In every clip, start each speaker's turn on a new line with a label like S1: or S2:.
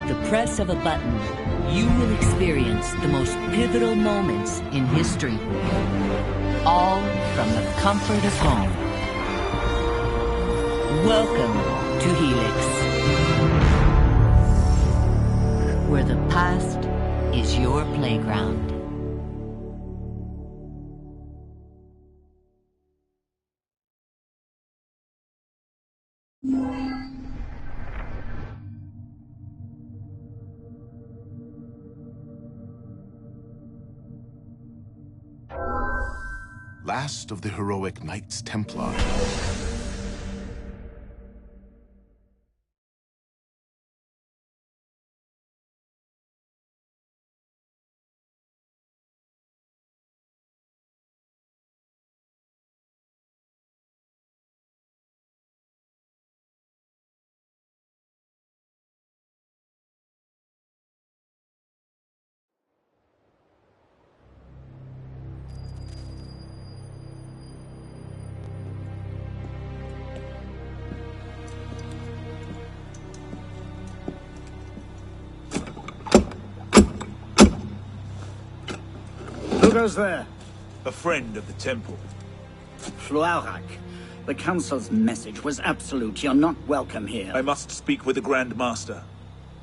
S1: the press of a button, you will experience the most pivotal moments in history. All from the comfort of home. Welcome to Helix, where the past is your playground.
S2: Last of the heroic Knights Templar.
S3: Who goes there?
S4: A friend of the temple.
S3: Fluaurak. The Council's message was absolute. You're not welcome here.
S4: I must speak with the Grand Master.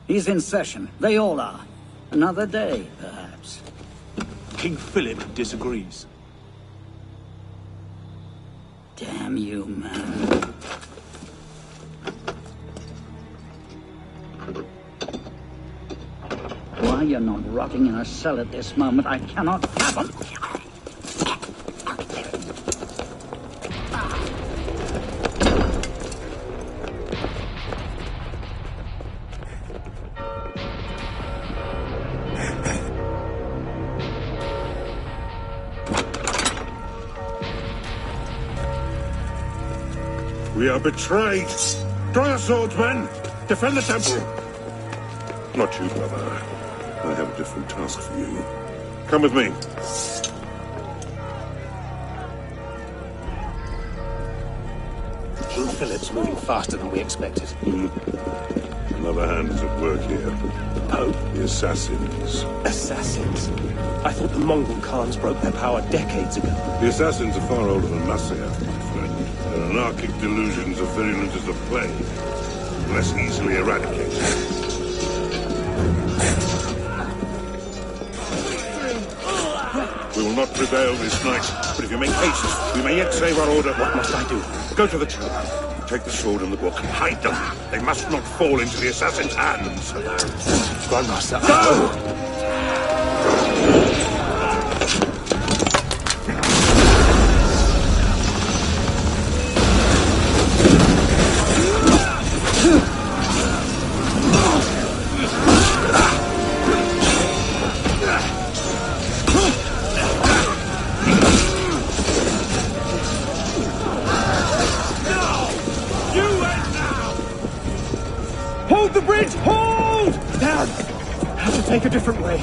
S3: He's in session. They all are. Another day, perhaps.
S4: King Philip disagrees.
S3: Damn you, man. Why you're not rotting in a cell at this moment, I cannot fathom.
S5: We are betrayed! Draw your swords, men! Defend the temple! Not you, brother. I have a different task for you. Come with me.
S6: King Philip's moving faster than we expected.
S5: Another hand is at work here.
S6: Oh?
S5: The assassins.
S6: Assassins? I thought the Mongol Khans broke their power decades ago.
S5: The assassins are far older than Masaya, my friend. Their anarchic delusions are virulent as a plague, less easily eradicated. We will not prevail this night, but if you make haste, we may yet save our order.
S6: What must I do?
S5: Go to the tower. Take the sword and the book. Hide them. They must not fall into the assassin's hands.
S6: Grandmaster,
S5: Go!
S6: Hold the bridge! Hold! Down! Have to take a different way.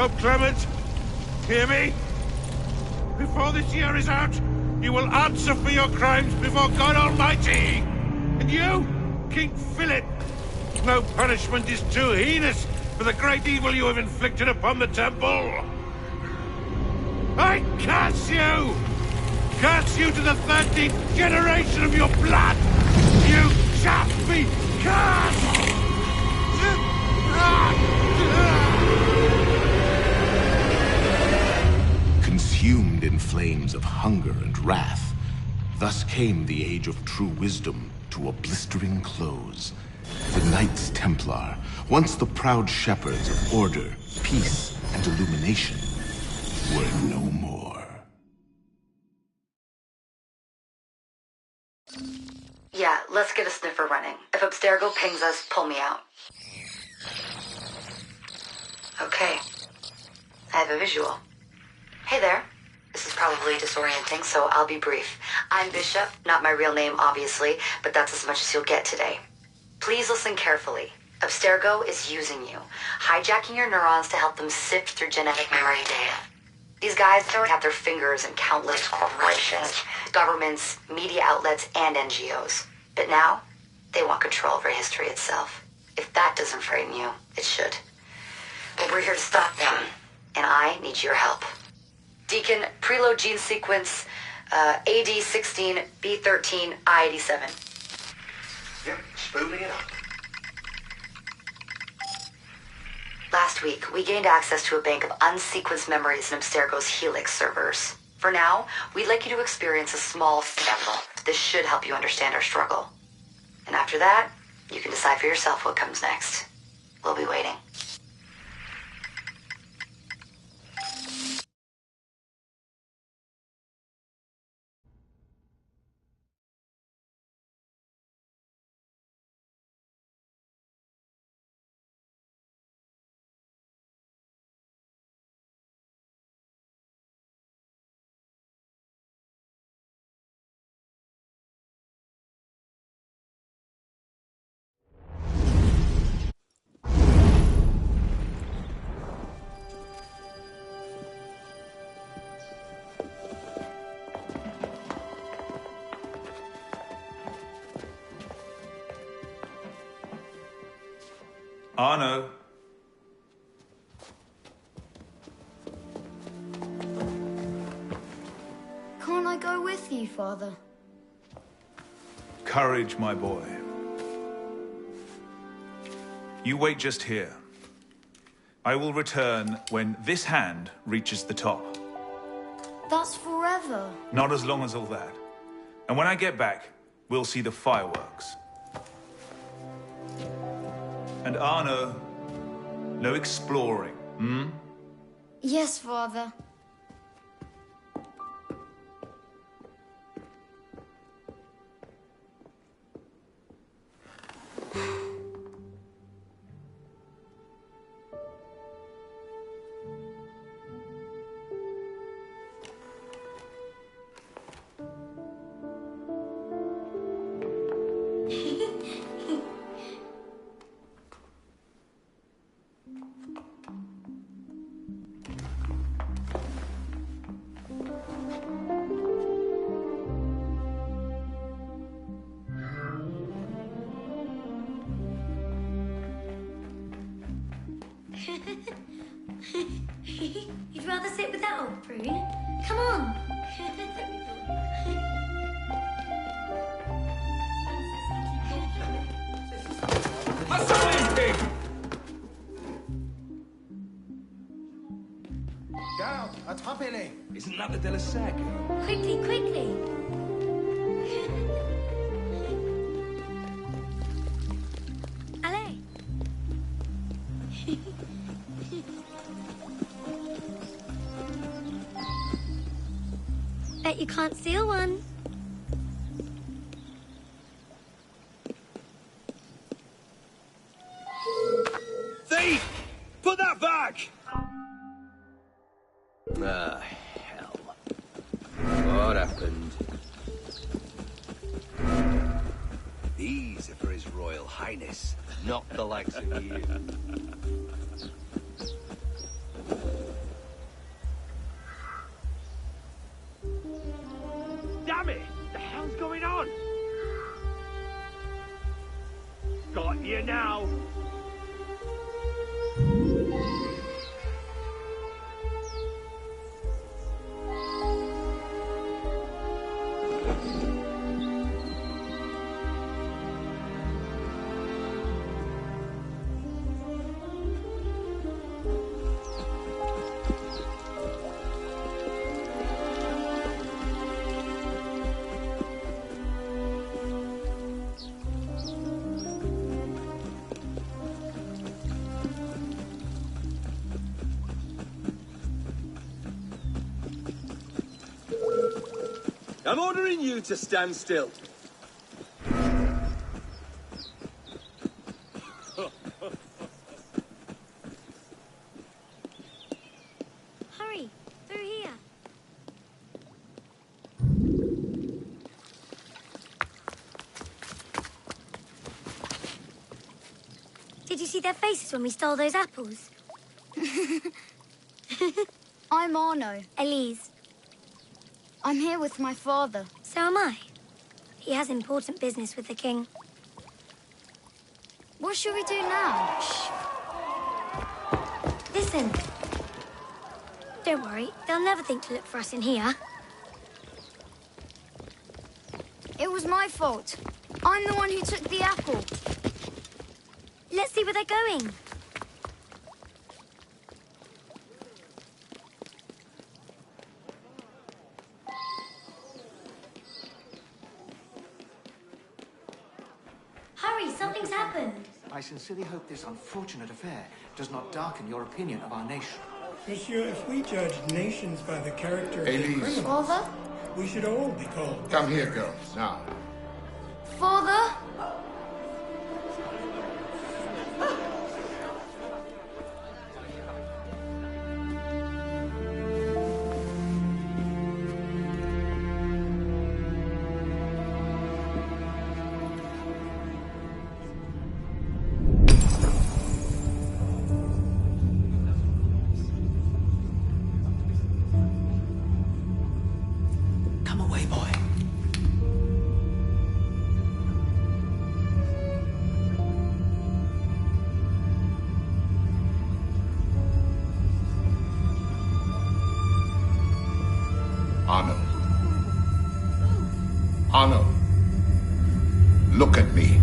S5: Pope Clement, hear me? Before this year is out, you will answer for your crimes before God Almighty! And you, King Philip, no punishment is too heinous for the great evil you have inflicted upon the temple! I curse you! Curse you to the 13th generation of your blood! You shall be cursed!
S2: Consumed in flames of hunger and wrath, thus came the age of true wisdom to a blistering close. The Knights Templar, once the proud shepherds of order, peace, and illumination, were no more.
S7: Yeah, let's get a sniffer running. If Abstergo pings us, pull me out. Okay. I have a visual. Hey there. This is probably disorienting, so I'll be brief. I'm Bishop, not my real name, obviously, but that's as much as you'll get today. Please listen carefully. Abstergo is using you, hijacking your neurons to help them sift through genetic memory data. These guys don't have their fingers in countless corporations, governments, media outlets, and NGOs. But now, they want control over history itself. If that doesn't frighten you, it should. But we're here to stop them, and I need your help. Deacon, preload gene sequence, AD16, B13, I87.
S8: Yep, spooling it up.
S7: Last week, we gained access to a bank of unsequenced memories in Abstergo's Helix servers. For now, we'd like you to experience a small sample. This should help you understand our struggle. And after that, you can decide for yourself what comes next. We'll be waiting.
S4: Arno.
S9: Can't I go with you, Father?
S4: Courage, my boy. You wait just here. I will return when this hand reaches the top.
S9: That's forever.
S4: Not as long as all that. And when I get back, we'll see the fireworks. And Arno, no exploring, hmm?
S9: Yes, Father. You'd rather sit without, Prune? Come on.
S10: Down, attrapez-les!
S8: Isn't that the Delasag?
S9: Quickly, quickly. Allez. Bet you can't steal one.
S8: Thief! Put that back! Ah, hell. What happened? These are for His Royal Highness, not the likes of you.
S6: Got you now.
S8: I'm ordering you to stand still.
S9: Hurry, through here. Did you see their faces when we stole those apples?
S11: I'm Arno.
S9: Elise.
S11: I'm here with my father.
S9: So am I. He has important business with the king.
S11: What should we do now?
S9: Shh. Listen. Don't worry, they'll never think to look for us in here.
S11: It was my fault. I'm the one who took the apple.
S9: Let's see where they're going. Hurry, something's happened.
S10: I sincerely hope this unfortunate affair does not darken your opinion of our nation.
S12: Monsieur, if we judge nations by the character of the
S11: Elise.
S12: criminals,
S11: Father?
S12: we should all be called.
S13: Come here, girls, now.
S11: Father?
S10: Come away, boy.
S13: Arno. Arno. Look at me.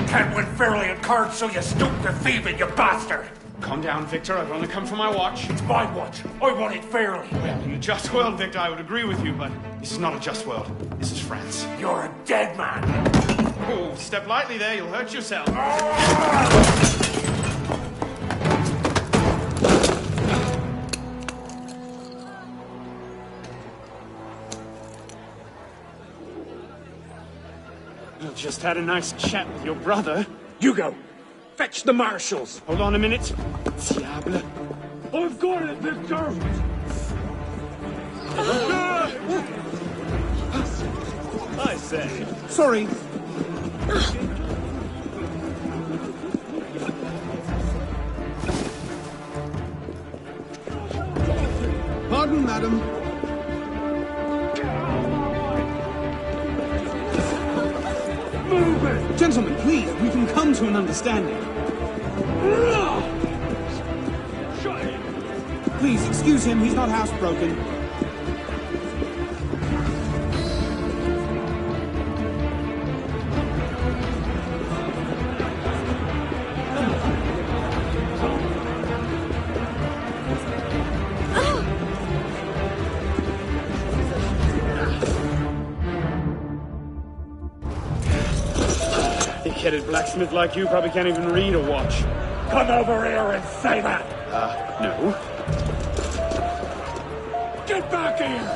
S5: Can't win fairly at cards, so you stoop to thieving, you bastard!
S6: Calm down, Victor. I've only come for my watch.
S5: It's my watch. I want it fairly.
S6: Well, in a just world, Victor, I would agree with you, but this is not a just world. This is France.
S5: You're a dead man.
S6: Oh, step lightly there. You'll hurt yourself. I just had a nice chat with your brother.
S5: Hugo, fetch the marshals.
S6: Hold on a minute. Diable.
S5: I've got it, Victor.
S6: I say.
S12: Sorry. Pardon, madam.
S5: Move it!
S12: Gentlemen, please, we can come to an understanding.
S5: Shut it!
S12: Please, excuse him, he's not housebroken.
S6: Thick-headed blacksmith like you probably can't even read or watch. come over here and say that?
S14: No.
S6: Get back here!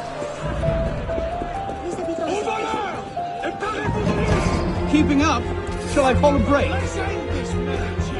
S6: Over there! Embarrassing it is!
S14: Keeping up? Shall I pull a break?
S6: Let's end this mad chase!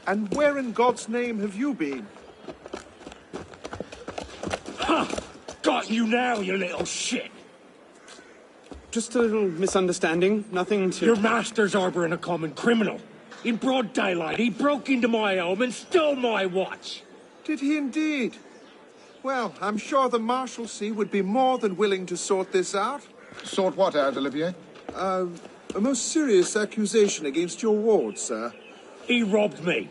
S5: And where in God's name have you been?
S6: Ha! Got you now, you little shit!
S14: Just a little misunderstanding. Nothing to...
S6: Your master's harboring a common criminal. In broad daylight, he broke into my home and stole my watch.
S5: Did he indeed? Well, I'm sure the Marshalsea would be more than willing to sort this out.
S13: Sort what out, Olivier?
S5: A most serious accusation against your ward, sir.
S6: He robbed me.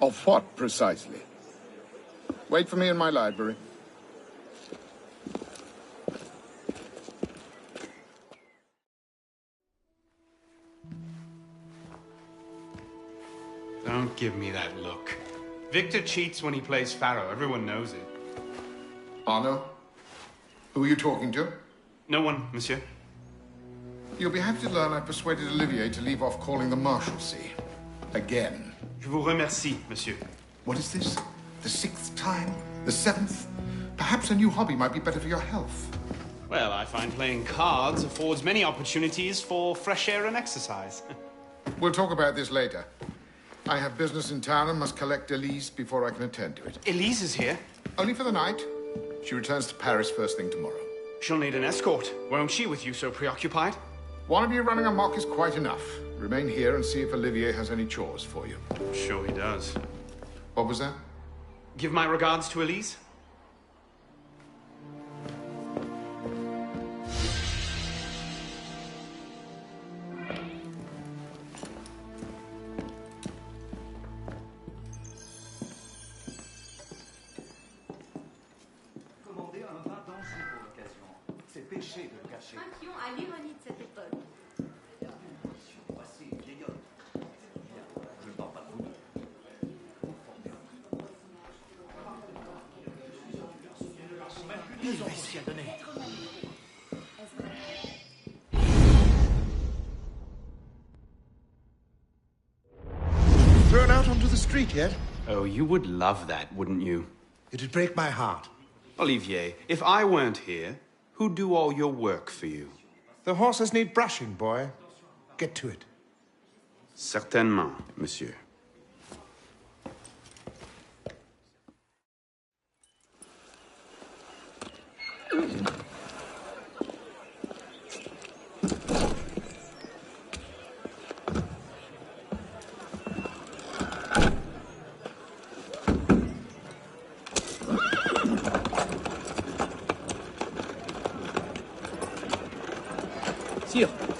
S13: Of what, precisely? Wait for me in my library.
S14: Don't give me that look. Victor cheats when he plays Pharaoh. Everyone knows it.
S13: Arno? Who are you talking to?
S14: No one, monsieur.
S13: You'll be happy to learn I persuaded Olivier to leave off calling the Marshalsea. Again.
S14: Je vous remercie, monsieur.
S13: What is this? The 6th time? The 7th? Perhaps a new hobby might be better for your health.
S14: Well, I find playing cards affords many opportunities for fresh air and exercise.
S13: We'll talk about this later. I have business in town and must collect Elise before I can attend to it.
S14: Elise is here?
S13: Only for the night. She returns to Paris first thing tomorrow.
S14: She'll need an escort. Won't she, with you so preoccupied?
S13: One of you running amok is quite enough. Remain here and see if Olivier has any chores for you.
S14: Sure he does.
S13: What was that?
S14: Give my regards to Elise.
S15: Un pion à l'ironie de cette époque.
S5: Thrown out onto the street yet?
S14: Oh, you would love that, wouldn't you?
S5: It'd break my heart.
S14: Olivier, if I weren't here, who'd do all your work for you?
S5: The horses need brushing, boy. Get to it.
S14: Certainement, monsieur.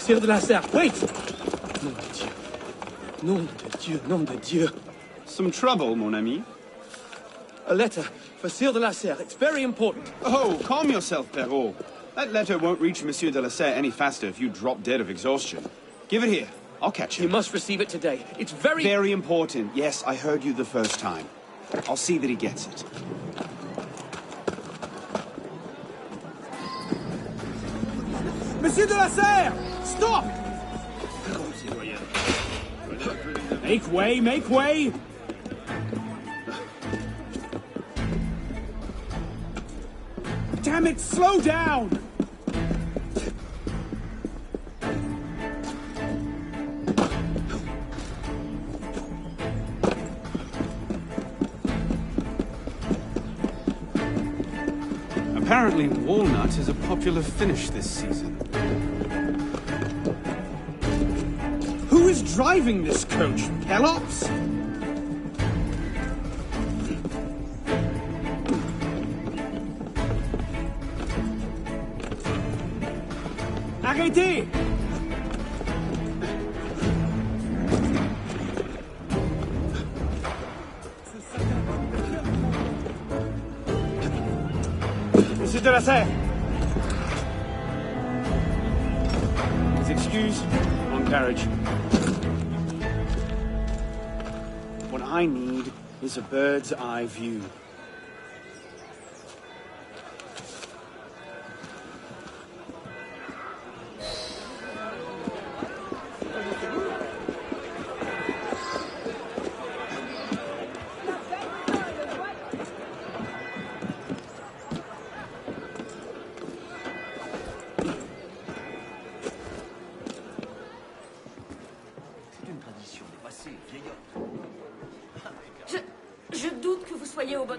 S6: Sire de la Serre, wait! Nom de Dieu. Nom de Dieu, nom de Dieu.
S14: Some trouble, mon ami?
S6: A letter for Sire de la Serre. It's very important.
S14: Oh, calm yourself, Perrault. That letter won't reach Monsieur de la Serre any faster if you drop dead of exhaustion. Give it here. I'll catch him.
S6: You must receive it today. It's very...
S14: Very important. Yes, I heard you the first time. I'll see that he gets it.
S6: Monsieur de la Serre! Stop! Make way, make way! Damn it, slow down!
S14: Apparently, walnut is a popular finish this season.
S6: Who is driving this coach? Pelops? Arrêtez! Monsieur de la Serre! His excuse, on carriage. What I need is a bird's eye view.
S15: Je doute que vous soyez au bon...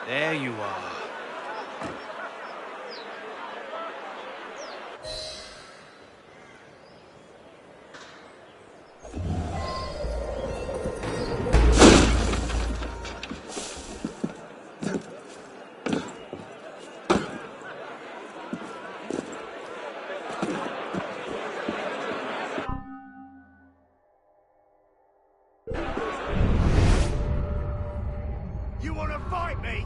S14: There you are.
S5: You want to fight me?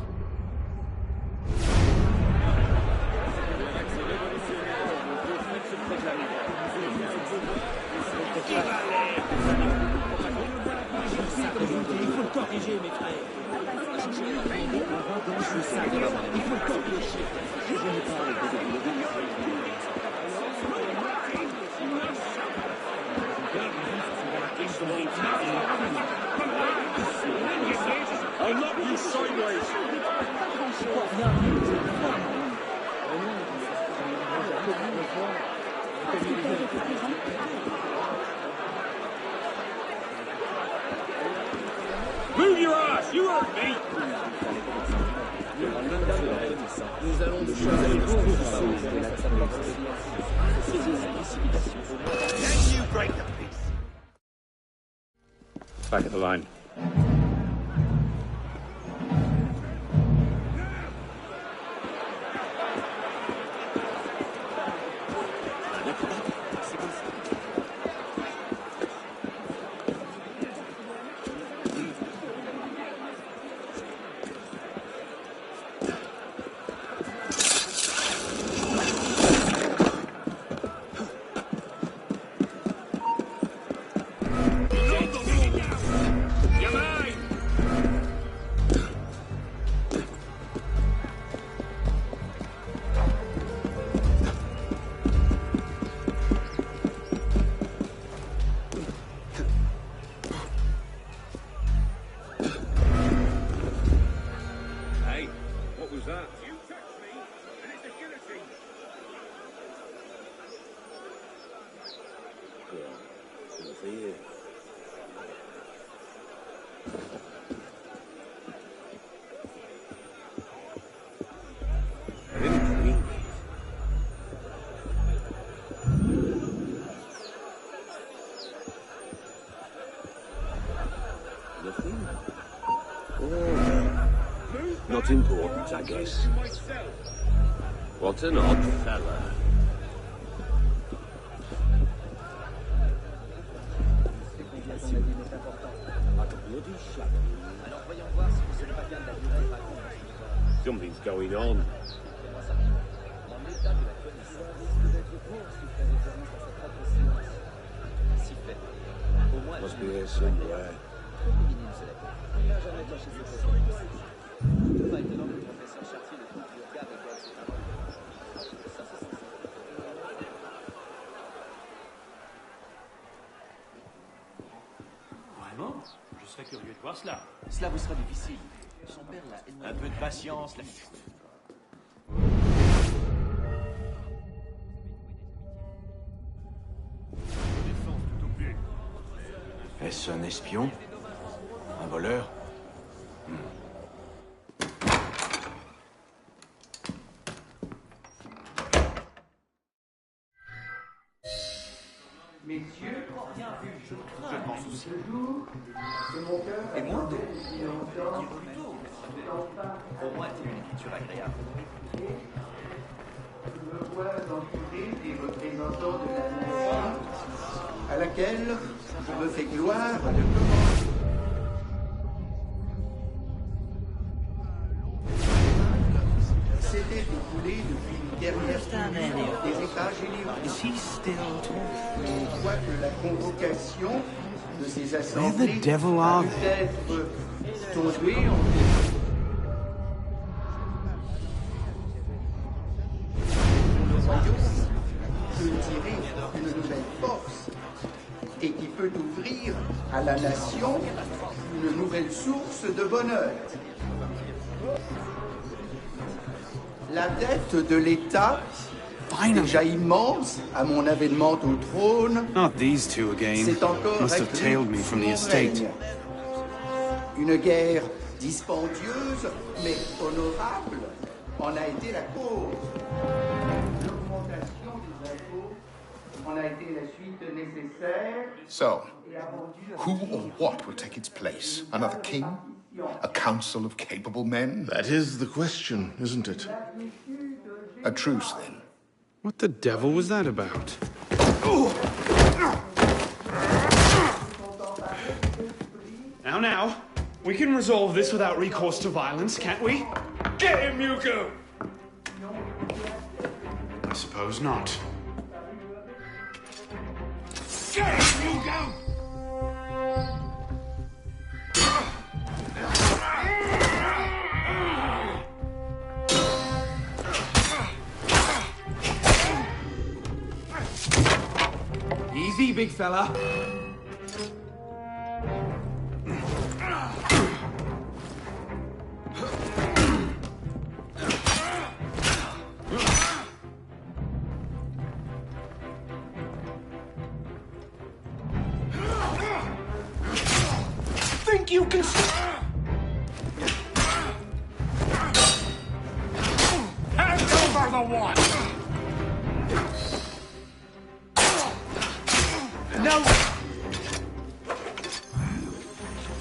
S6: Il faut le corriger, mes frères. Il faut le corriger. I'll knock you sideways. Move your ass! You heard me!
S8: Nous allons de choses à
S5: Can you break the peace?
S6: Back of the line.
S16: Not important, I guess. What an odd fella. Something's going on. Must be here somewhere.
S17: Vraiment? Je serais curieux de voir cela. Cela vous sera difficile. Son père l'a éloigné. Un peu de patience, la...
S18: Est-ce un espion? Un voleur?
S10: Messieurs, je m'en soucie.
S17: Et moi, au moins, c'est une écriture agréable.
S10: Je me vois entouré des représentants de la nation à laquelle je me fais gloire de commencer. S'était découlé depuis une dernière tournure des États généraux. On voit que la convocation de ces assemblées peut être tombée en... Le royaume peut tirer une nouvelle force et qui peut ouvrir à la nation une nouvelle source de bonheur. La dette de l'État, déjà immense à mon avènement au trône, c'est encore réglée sous mon règne. Une guerre dispendieuse mais honorable en a été la cause. L'augmentation des impôts en a été la suite nécessaire.
S13: So, who or what will take its place? Another king? A council of capable men?
S2: That is the question, isn't it?
S13: A truce, then.
S14: What the devil was that about? Now, we can resolve this without recourse to violence, can't we?
S6: Get him, Yuko!
S14: I suppose not.
S6: Get him, Yuko!
S14: Easy, big fella.
S6: think you can... Hand over the watch!
S14: No!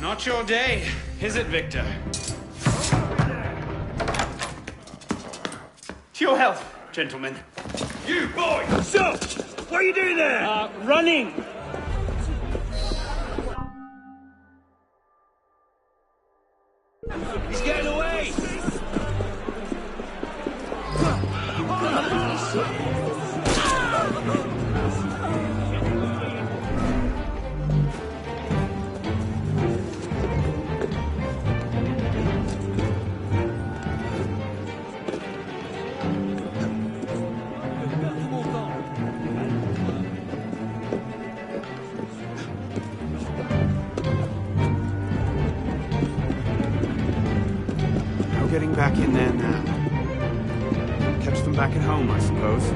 S14: Not your day, is it, Victor? To your health, gentlemen.
S6: You, boy! So, what are you doing there? Running! He's getting away!
S14: No getting back in there now. Catch them back at home, I suppose.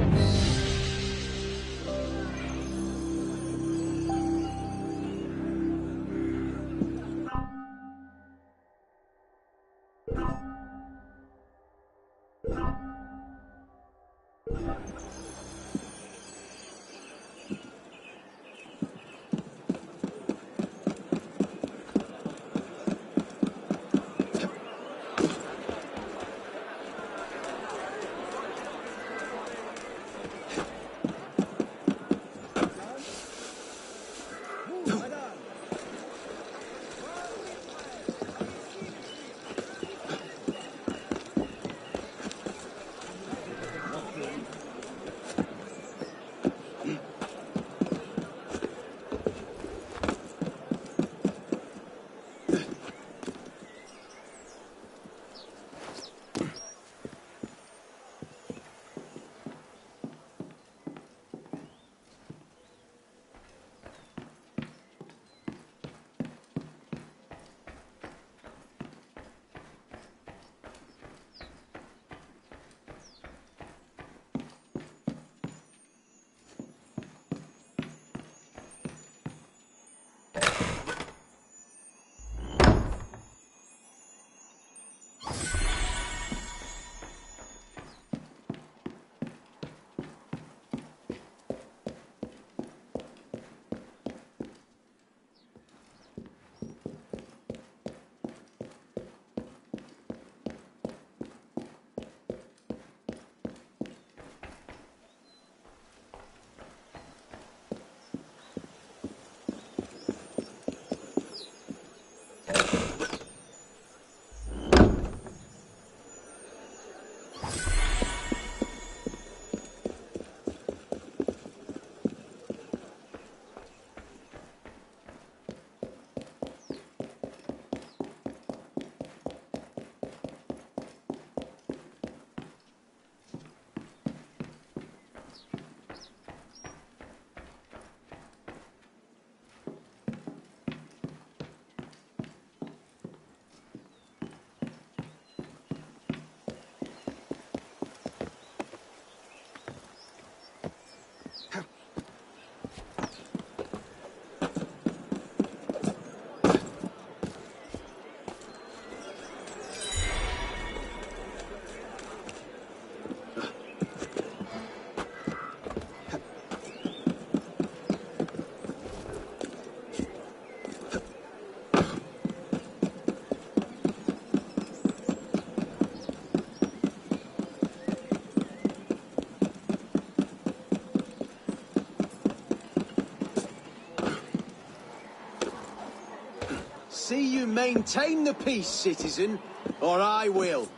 S19: See you maintain the peace, citizen, or I will.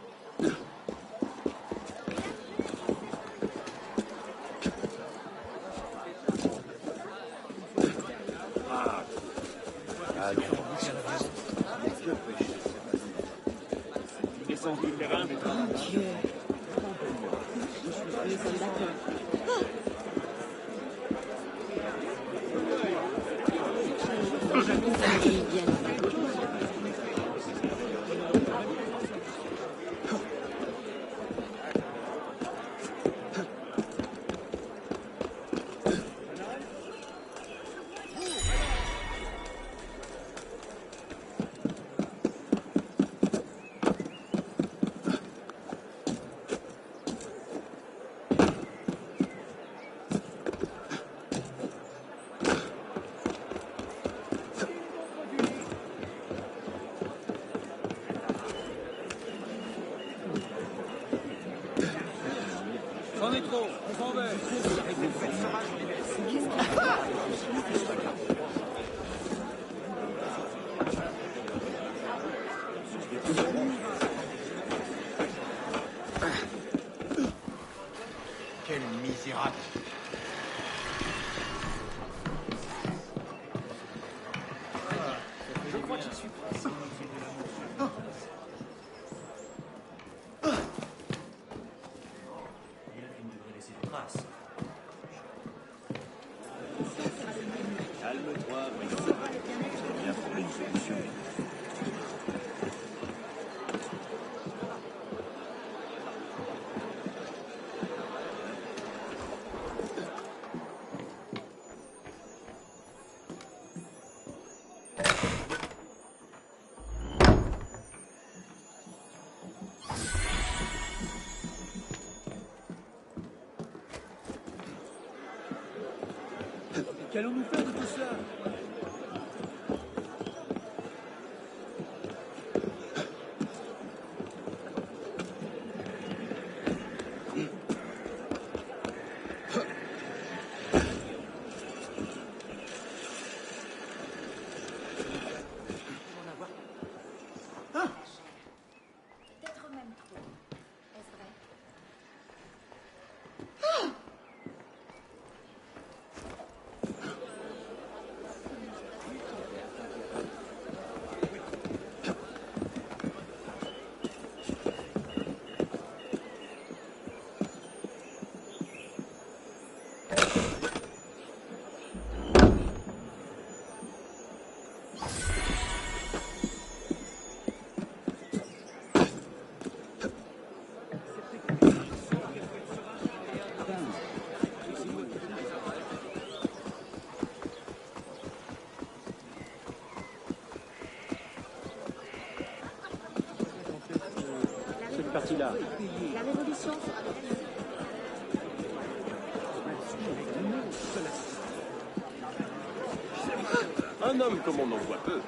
S10: Quel misérable!
S17: Je crois que j'y suis presque. Il devrait laisser des traces.
S19: Calme-toi, Brice. J'ai bien trouvé une solution.
S6: Qu'allons-nous faire de tout cela?
S15: Peut-être même trop. Est-ce vrai?
S6: Cette partie-là.
S15: La révolution sera
S16: Un homme comme on en voit peu.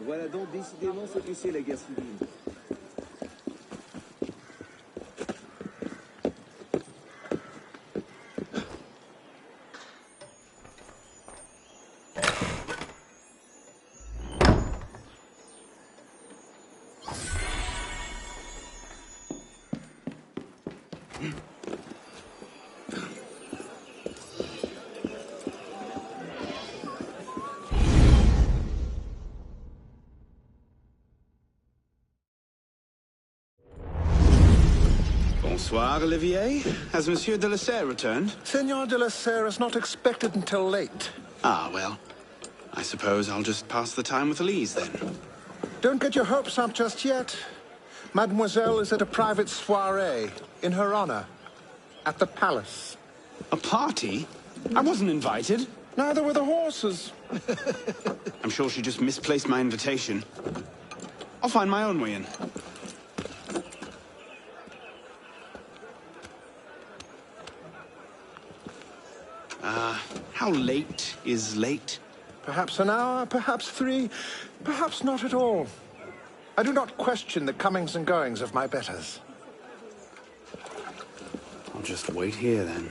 S19: Voilà donc décidément ce que c'est la guerre civile.
S14: Bonsoir, Olivier. Has Monsieur de la Serre returned?
S5: Senor de la Serre is not expected until late.
S14: Ah, well. I suppose I'll just pass the time with Elise, then.
S5: Don't get your hopes up just yet. Mademoiselle is at a private soiree, in her honor, at the palace.
S14: A party? I wasn't invited.
S5: Neither were the horses.
S14: I'm sure she just misplaced my invitation. I'll find my own way in. How late is late?
S5: Perhaps an hour, perhaps 3, perhaps not at all. I do not question the comings and goings of my betters.
S14: I'll just wait here, then.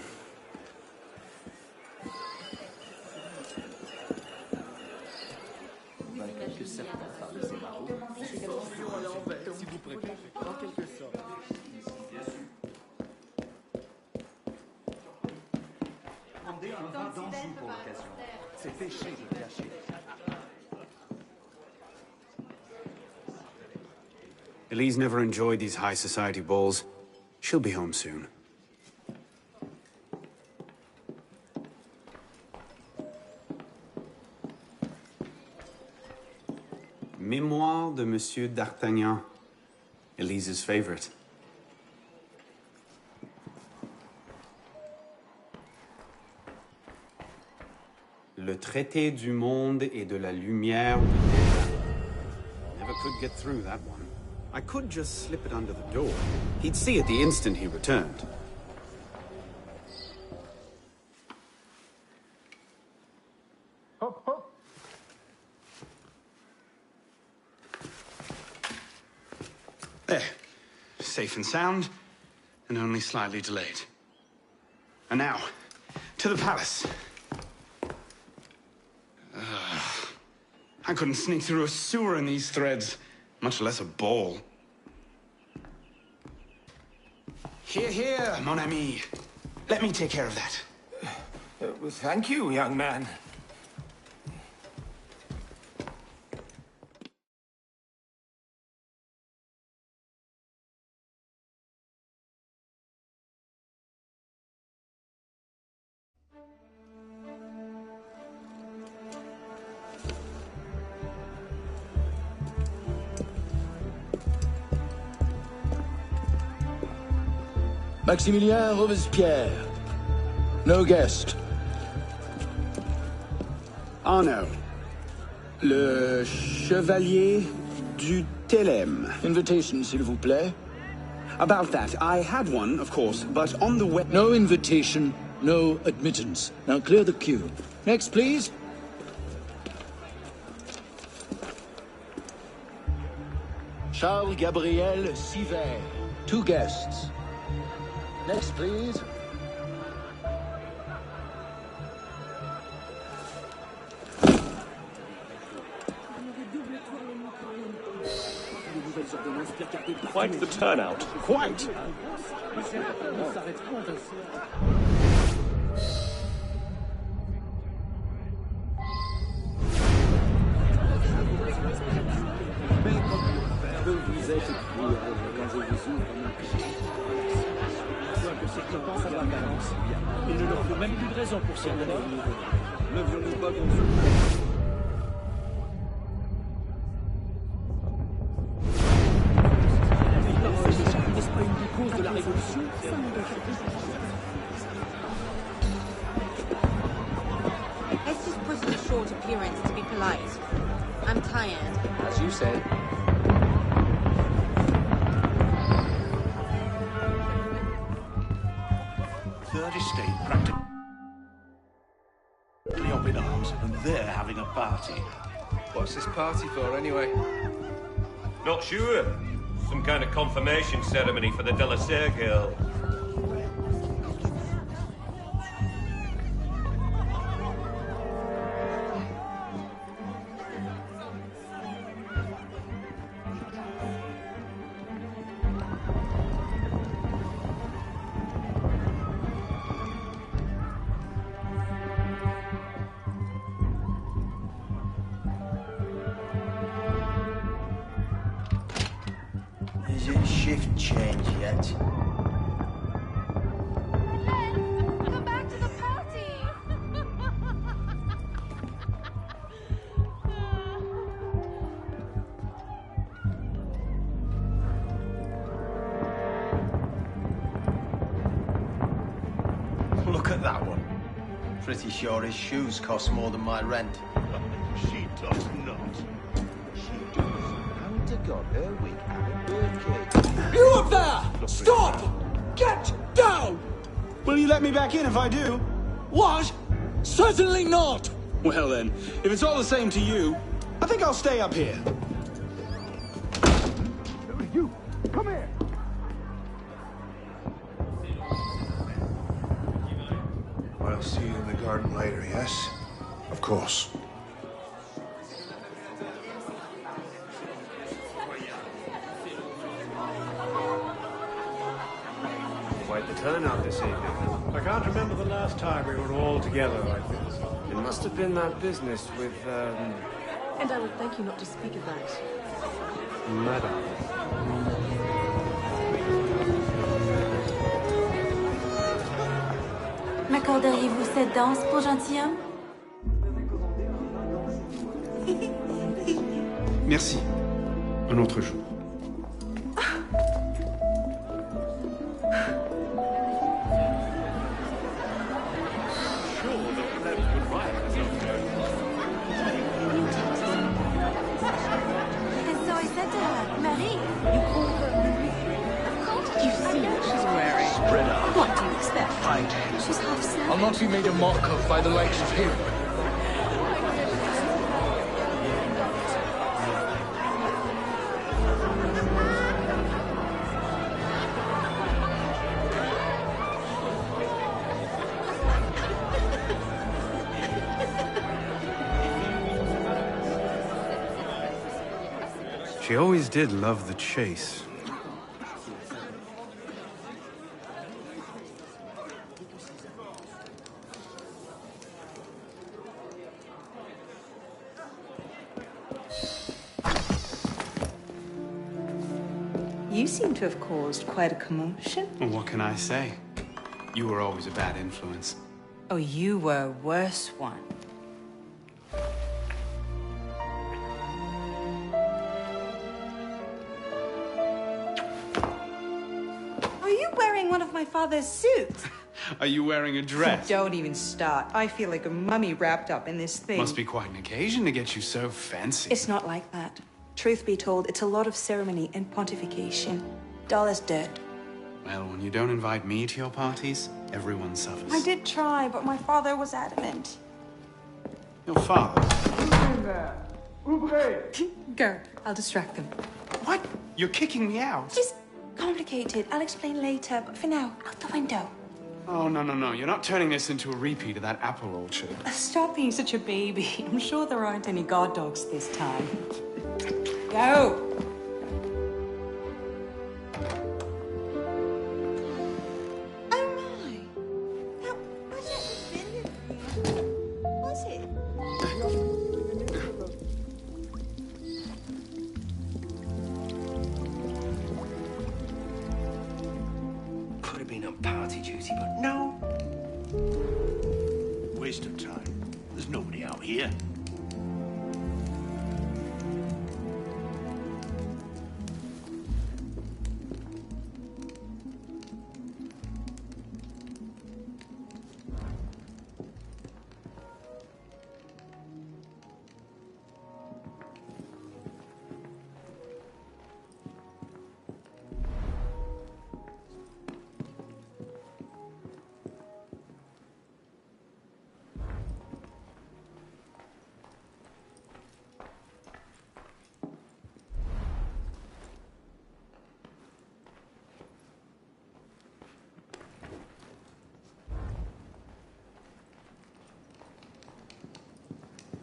S18: C'est péché de cacher.
S14: Elise never enjoyed these high society balls. She'll be home soon. Mémoire de Monsieur d'Artagnan. Elise's favorite. Le traité du monde et de la lumière. Never could get through that one. I could just slip it under the door. He'd see it the instant he returned.
S5: Hop, hop.
S14: There. Safe and sound, and only slightly delayed. And now, to the palace. I couldn't sneak through a sewer in these threads, much less a ball. Here, here, mon ami. Let me take care of that.
S5: Well, thank you, young man.
S20: Maximilien Robespierre. No guest.
S14: Arnaud. Le Chevalier du Télème.
S20: Invitation, s'il vous plaît.
S14: About that, I had one, of course, but on the way...
S20: No invitation, no admittance. Now clear the queue. Next, please. Charles Gabriel Siver. 2 guests. Next, please.
S17: Quite the turnout. Quite!
S6: Il ne leur faut même plus de raison pour s'y adonner.
S8: N'avions-nous pas
S6: N'est-ce pas une des causes de la révolution?
S15: Let's just put in a short appearance to be polite. I'm tired.
S8: As you say.
S17: Third estate practically up in arms, and they're having a party.
S8: What's this party for, anyway?
S16: Not sure. Some kind of confirmation ceremony for the De La Serre girl.
S10: Is it shift change yet?
S15: Come back to the party!
S10: Look at that one. Pretty sure his shoes cost more than my rent.
S17: She does not. She does.
S10: Hand to God, her wig and a birthday.
S20: You up there! Stop! Get down!
S14: Will you let me back in if I do?
S20: What? Certainly not!
S14: Well then, if it's all the same to you, I think I'll stay up here.
S5: You, come here.
S13: I'll see you in the garden later, yes? Of course.
S17: Quite the turnout this evening.
S12: I can't remember the last time we were all together like this.
S8: It must have been that business with,
S15: And I would thank you not to speak of that.
S8: Madame.
S15: M'accorderiez-vous cette danse pour gentilhomme?
S14: Merci. Un autre jour.
S15: And so I said to her, Marie, you
S21: I'll not be made a mock of by the likes of him.
S14: She always did love the chase.
S22: You seem to have caused quite a commotion.
S14: Well, what can I say? You were always a bad influence.
S22: Oh, you were a worse one. Are you wearing one of my father's suits?
S14: Are you wearing a dress?
S22: Don't even start. I feel like a mummy wrapped up in this thing.
S14: Must be quite an occasion to get you so fancy.
S22: It's not like that. Truth be told, it's a lot of ceremony and pontification. Dull as dirt.
S14: Well, when you don't invite me to your parties, everyone suffers.
S22: I did try, but my father was adamant.
S14: Your father?
S22: Go. I'll distract them.
S14: What? You're kicking me out?
S22: It's complicated. I'll explain later, but for now, out the window.
S14: Oh, no. You're not turning this into a repeat of that apple orchard.
S22: Stop being such a baby. I'm sure there aren't any guard dogs this time. Go! Oh my! That wasn't brilliant, was it?
S6: Could have been on party duty, but no. Waste of time. There's nobody out here.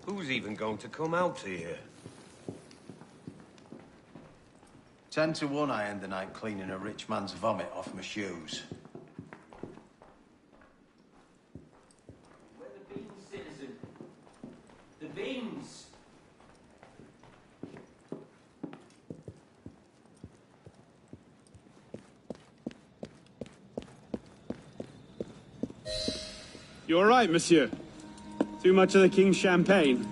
S6: Who's even going to come out here?
S19: 10 to 1 I end the night cleaning a rich man's vomit off my shoes.
S17: Where the beans, citizen? The beans!
S23: You all right, monsieur? Too much of the king's champagne?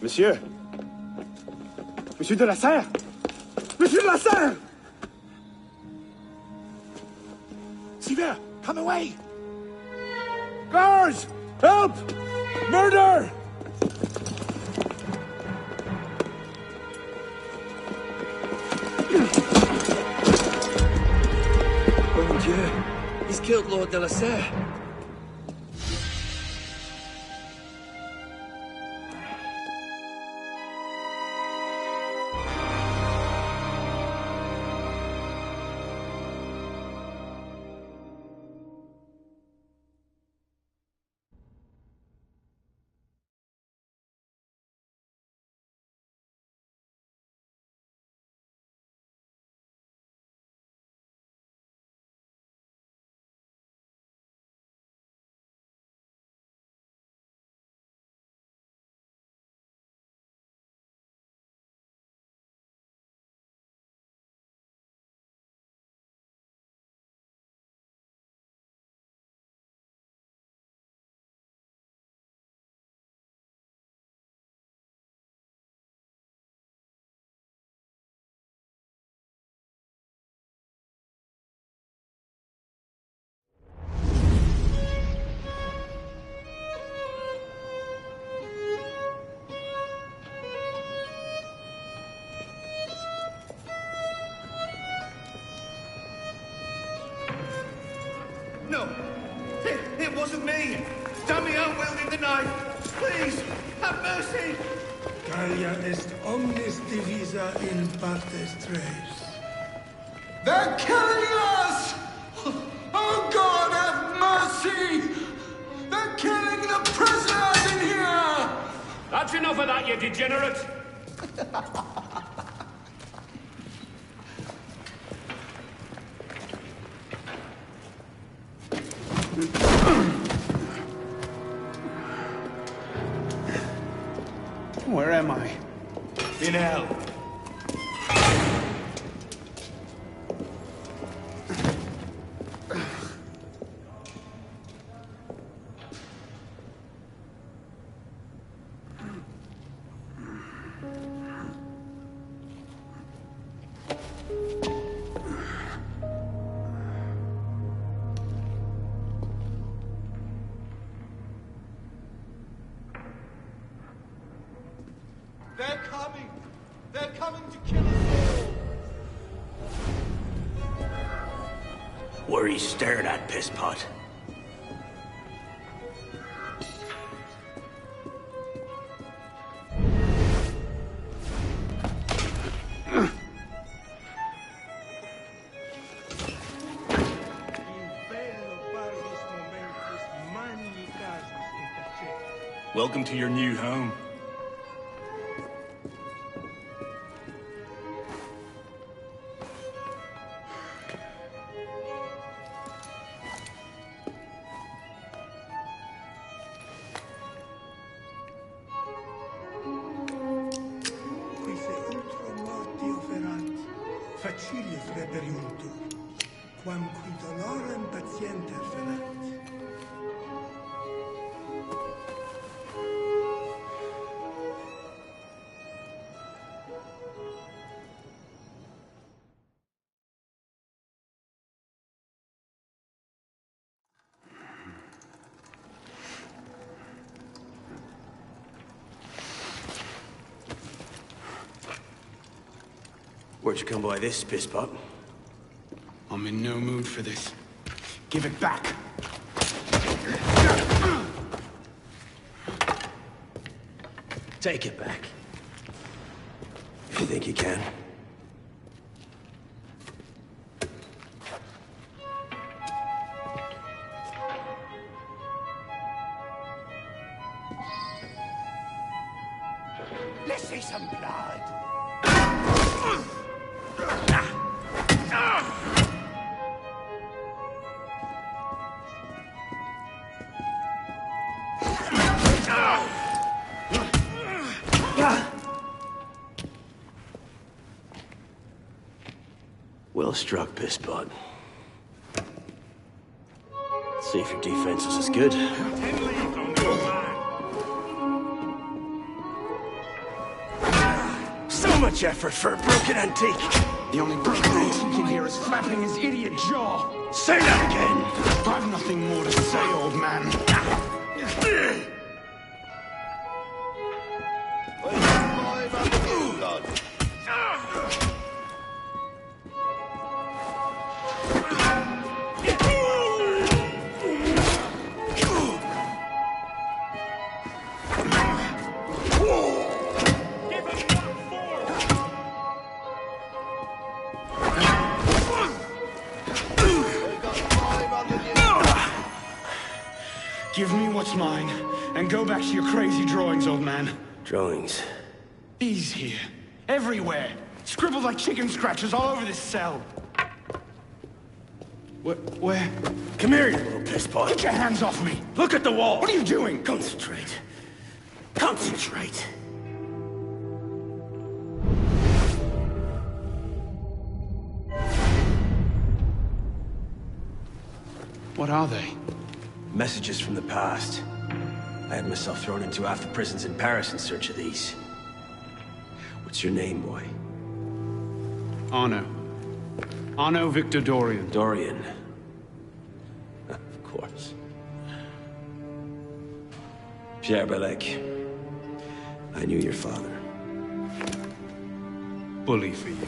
S23: Monsieur? Monsieur de la Serre! Monsieur de la Serre!
S5: Sylvain, come away! Guards! Help! Murder!
S19: Oh mon Dieu! He's killed Lord de la Serre!
S5: It wasn't me! Damian wielded the knife! Please, have mercy!
S12: Gallia est omnis divisa in partes tres.
S19: They're killing us! Oh God, have mercy! They're killing the prisoners in here!
S6: That's enough of that, you degenerate!
S14: Where am I?
S6: In hell.
S19: They're coming! They're coming to kill us all!
S6: What are you staring at, pisspot? Welcome to your new home.
S12: Facilius reperiuntur, quam qui dolorem patienter ferat.
S6: Where'd you come by this, pisspot?
S14: I'm in no mood for this. Give it back!
S6: Take it back. If you think you can.
S5: Let's see some blood.
S6: Well struck, pisspot. See if your defense is as good. So much effort for a broken antique.
S14: The only broken antique in here is flapping his idiot jaw.
S6: Say that again!
S14: I've nothing more to say, old man. Give me what's mine, and go back to your crazy drawings, old man.
S6: Drawings?
S14: These here. Everywhere. Scribbled like chicken scratches all over this cell. Where?
S6: Come here, you little pisspot.
S14: Get your hands off me!
S6: Look at the wall!
S14: What are you doing?
S6: Concentrate. Concentrate.
S14: What are they?
S6: Messages from the past. I had myself thrown into half the prisons in Paris in search of these. What's your name, boy?
S14: Arno. Arno Victor Dorian.
S6: Dorian. Of course. Pierre Belec. I knew your father.
S14: Bully for you.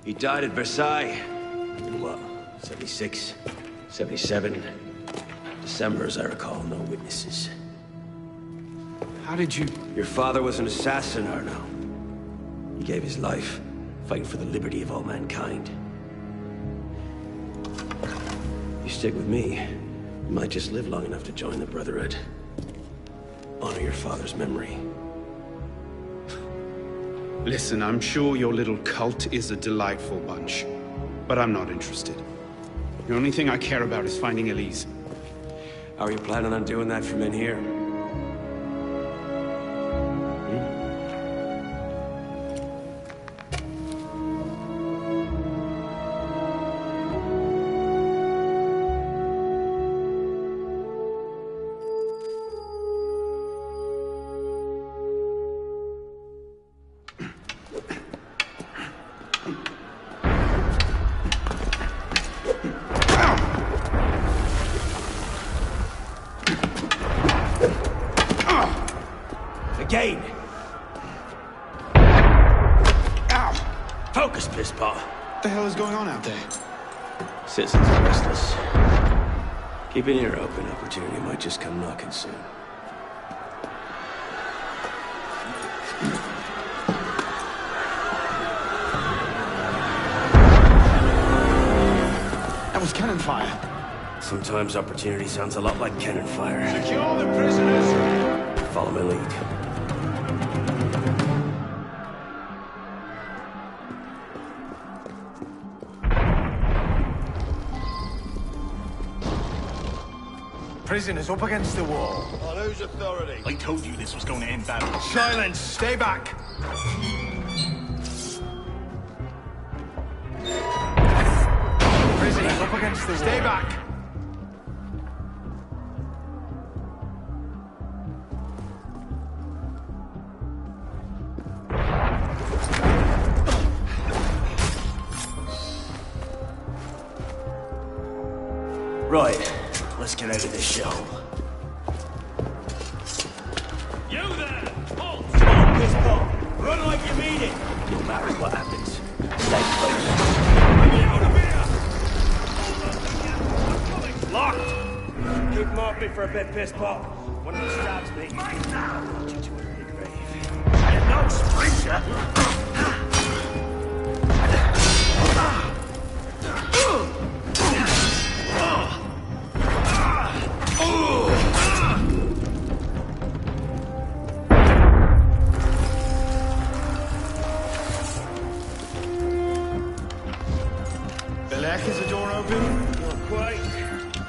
S6: He died at Versailles. In what, 76? 77. December, as I recall, no witnesses.
S14: How did you...
S6: Your father was an assassin, Arno. He gave his life, fighting for the liberty of all mankind. You stick with me, you might just live long enough to join the Brotherhood. Honor your father's memory.
S14: Listen, I'm sure your little cult is a delightful bunch, but I'm not interested. The only thing I care about is finding Elise.
S6: How are you planning on doing that from in here? Again! Ow! Focus, Pisspaw.
S14: What the hell is going on out there?
S6: Citizens are restless. Keep an ear open. Opportunity might just come knocking soon.
S14: That was cannon fire.
S6: Sometimes opportunity sounds a lot like cannon fire.
S5: Secure the prisoners!
S6: Follow my lead.
S5: Prisoners up against the wall.
S17: On whose authority?
S1: I told you this was going to end badly.
S5: Silence! Stay back! Prisoners up against the wall. Stay back!
S6: Right. Let's get out of this shell.
S17: You there! Halt! Stop this ball! Run like you mean it!
S6: No matter what happens, stay close.
S17: Let me out of here! Locked! Keep them off me for a bit, Pisspaw. One of them stabs me. Right now! I'll you to a big grave. You're no sprinter!
S14: Is the door open?
S17: Not quite.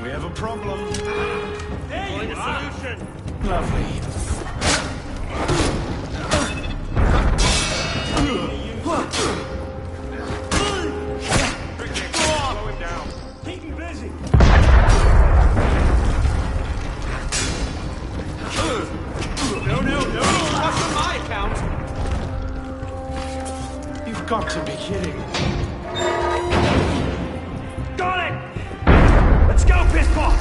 S14: We have a problem.
S17: There you are! Solution!
S14: Lovely.
S17: Slow him down. Keep him busy.
S5: No! What's on my account?
S14: You've got to be kidding.
S17: Got it! Let's go, Pisspaw!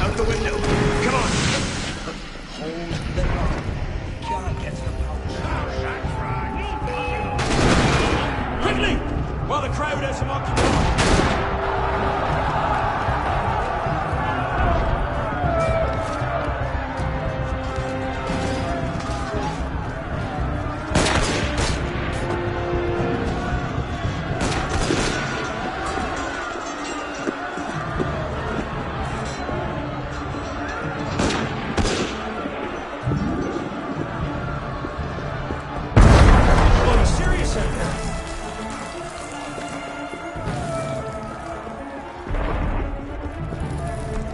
S17: Out the window. Come on. Hold the line. Can't get to the power. Quickly! While the crowd has him occupied.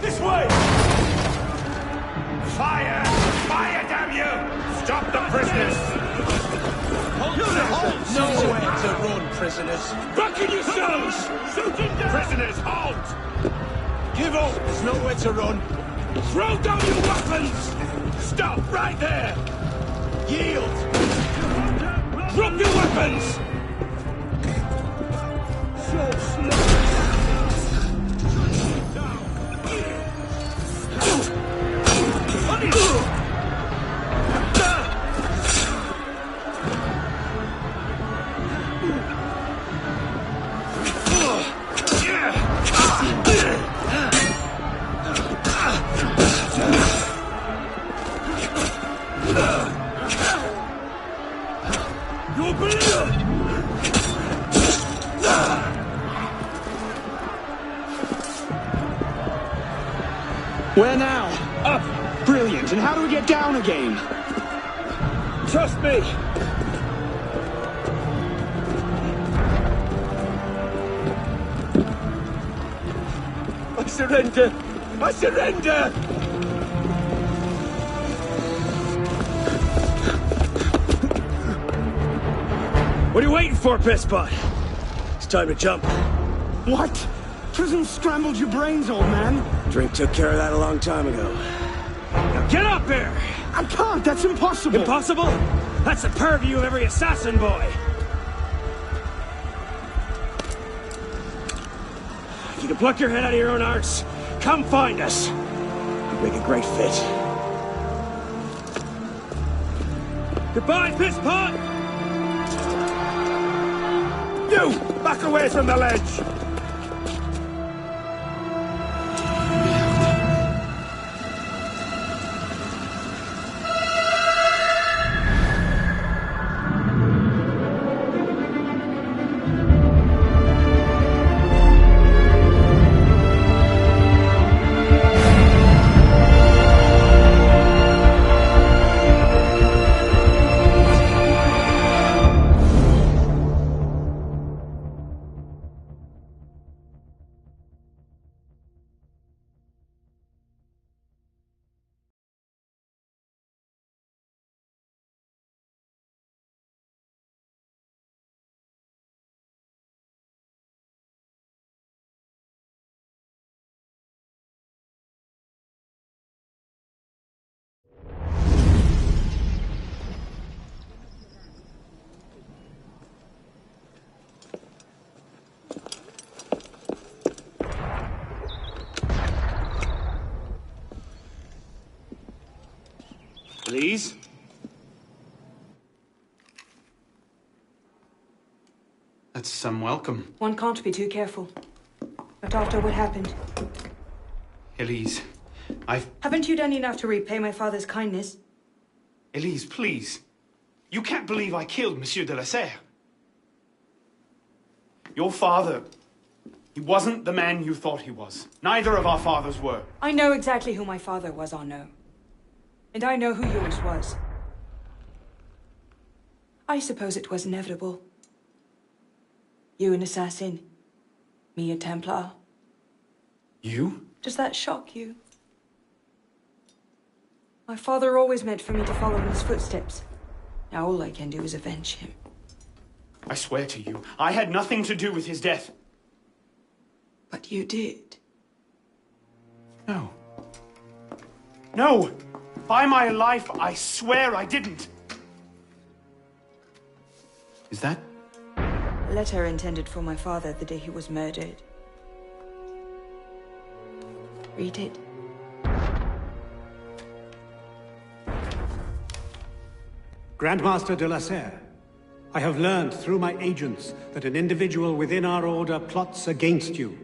S17: This way! Fire! Fire, damn you! Stop the prisoners! Hold
S19: Nowhere to run, prisoners.
S5: Back in yourselves! Shoot him down! Prisoners, halt!
S19: Give up. There's nowhere to run.
S5: Throw down your weapons! Stop right there!
S19: Yield.
S5: Drop your weapons!
S19: So slow. Where now? Up! Brilliant. And how do we get down again? Trust me! I surrender! I surrender!
S6: What are you waiting for, pisspot? It's time to jump.
S19: What? Prison scrambled your brains, old man.
S6: Drink took care of that a long time ago. Now get up here!
S19: I can't, that's impossible!
S6: Impossible? That's the purview of every assassin boy! If you can pluck your head out of your own arse, come find us! You'd make a great fit. Goodbye, pisspot!
S5: You! Back away from the ledge!
S14: Please? That's some welcome.
S22: One can't be too careful. But after what happened...
S14: Elise,
S22: Haven't you done enough to repay my father's kindness?
S14: Elise, please. You can't believe I killed Monsieur de la Serre. Your father... He wasn't the man you thought he was. Neither of our fathers were.
S22: I know exactly who my father was, Arnaud. And I know who yours was. I suppose it was inevitable. You an assassin, me a Templar.
S14: You?
S22: Does that shock you? My father always meant for me to follow in his footsteps. Now all I can do is avenge him.
S14: I swear to you, I had nothing to do with his death.
S22: But you did.
S14: No. No! By my life, I swear I didn't. Is that?
S22: A letter intended for my father the day he was murdered. Read it.
S12: Grandmaster de la Serre, I have learned through my agents that an individual within our order plots against you.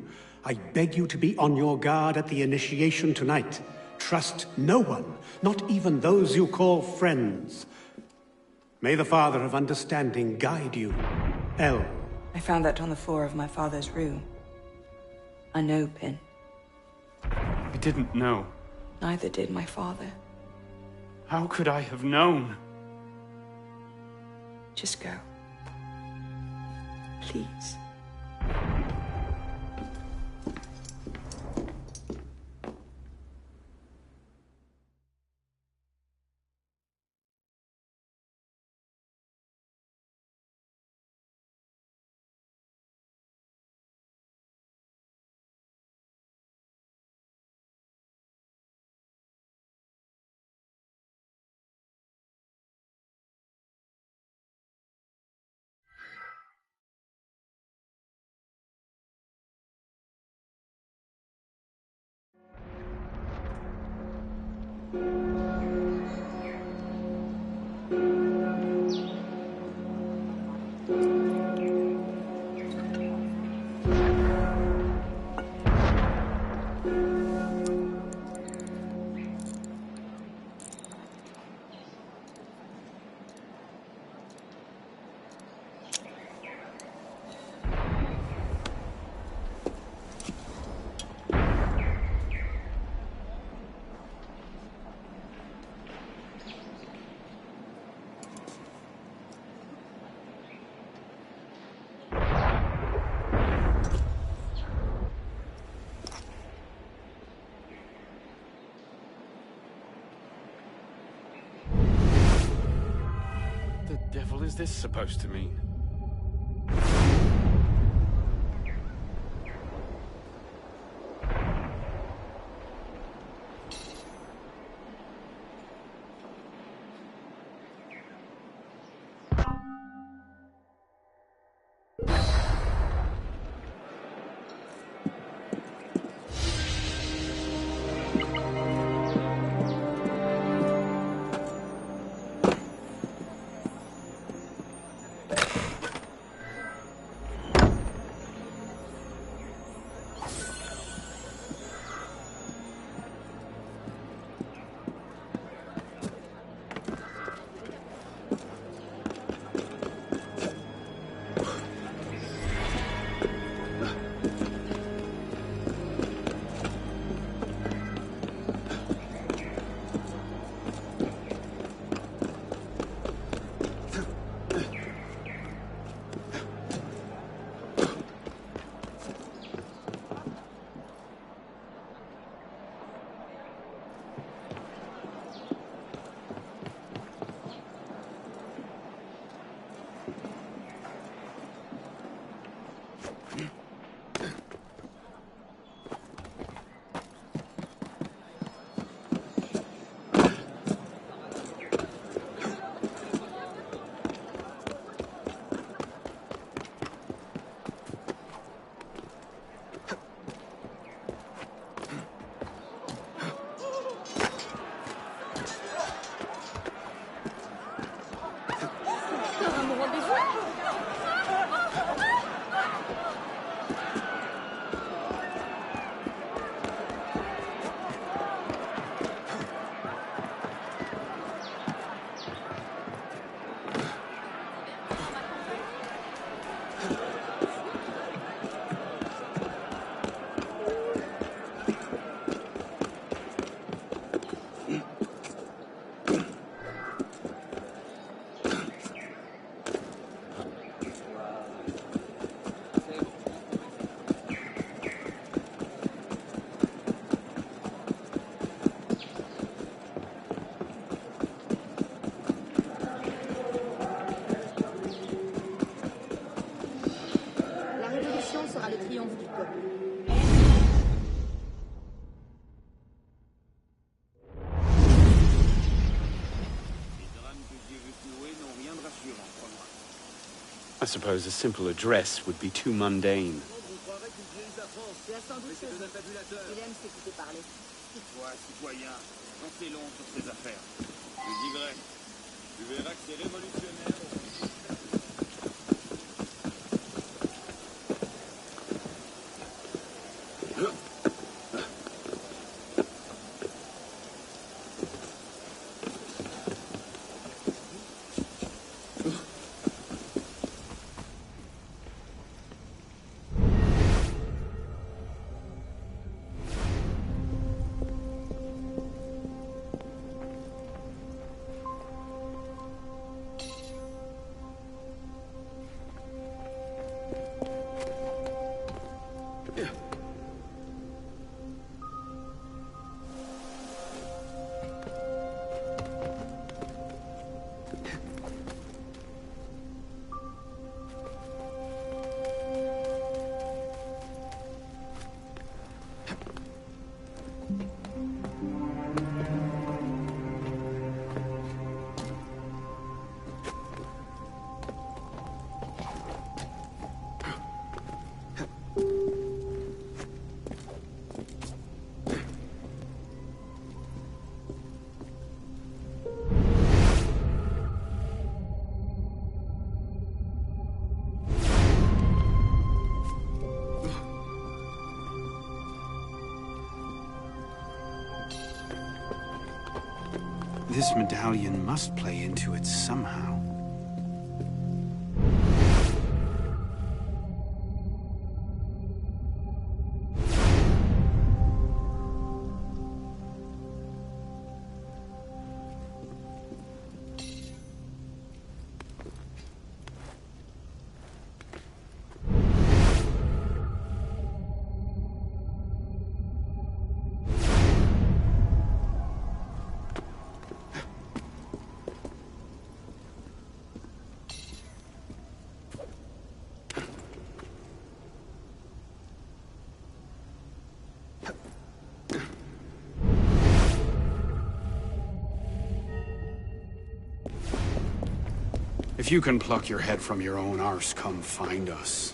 S12: I beg you to be on your guard at the initiation tonight. Trust no one, not even those you call friends. May the Father of Understanding guide you. L.
S22: I found that on the floor of my father's room. A no pin.
S14: I didn't know.
S22: Neither did my father.
S14: How could I have known?
S22: Just go. Please.
S19: was this supposed to mean? I suppose a simple address would be too mundane. This medallion must play into it somehow.
S14: If you can pluck your head from your own arse, come find us.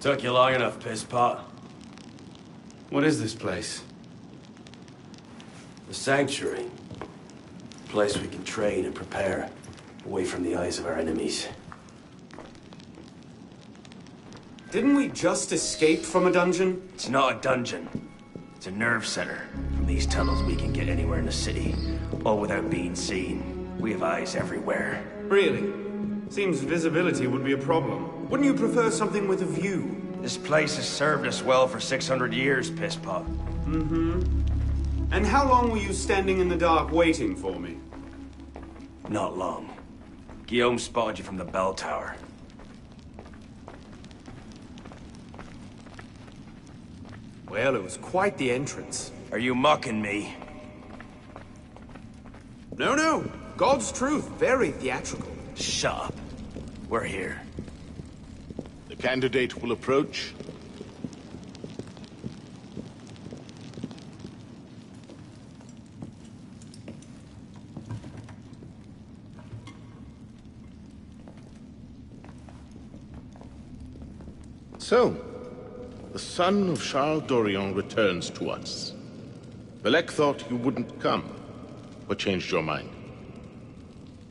S6: Took you long enough, pisspot.
S14: What is this place?
S6: The Sanctuary. A place we can train and prepare, away from the eyes of our enemies.
S14: Didn't we just escape from a dungeon?
S6: It's not a dungeon. It's a nerve center. From these tunnels we can get anywhere in the city, all without being seen. We have eyes everywhere.
S14: Really? Seems visibility would be a problem. Wouldn't you prefer something with a view?
S6: This place has served us well for 600 years, pisspot.
S14: Mm-hmm. And how long were you standing in the dark waiting for me?
S6: Not long. Guillaume spotted you from the bell tower.
S14: Well, it was quite the entrance.
S6: Are you mocking me?
S14: No, no. God's truth. Very theatrical.
S6: Shut up. We're here.
S2: The candidate will approach. So, the son of Charles Dorion returns to us. Belek thought you wouldn't come. What changed your mind?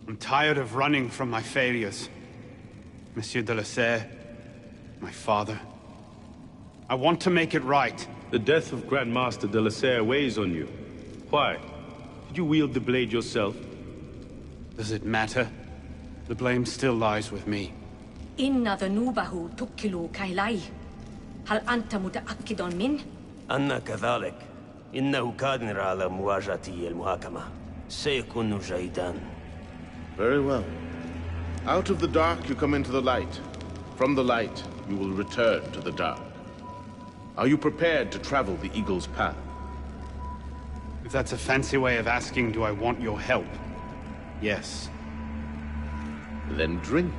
S14: I'm tired of running from my failures. Monsieur de la Serre, my father. I want to make it right.
S3: The death of Grand Master de la Serre weighs on you. Why? Did you wield the blade yourself?
S14: Does it matter? The blame still lies with me.
S4: إن ذنوبه تكل كيلاي. هل أنت متأكد من؟
S6: أنا كذلك. إنه قادر على مواجهة المحاكمة. سيكون جيدا.
S2: Very well. Out of the dark you come into the light. From the light you will return to the dark. Are you prepared to travel the Eagle's path?
S14: If that's a fancy way of asking, do I want your help? Yes.
S2: Then drink.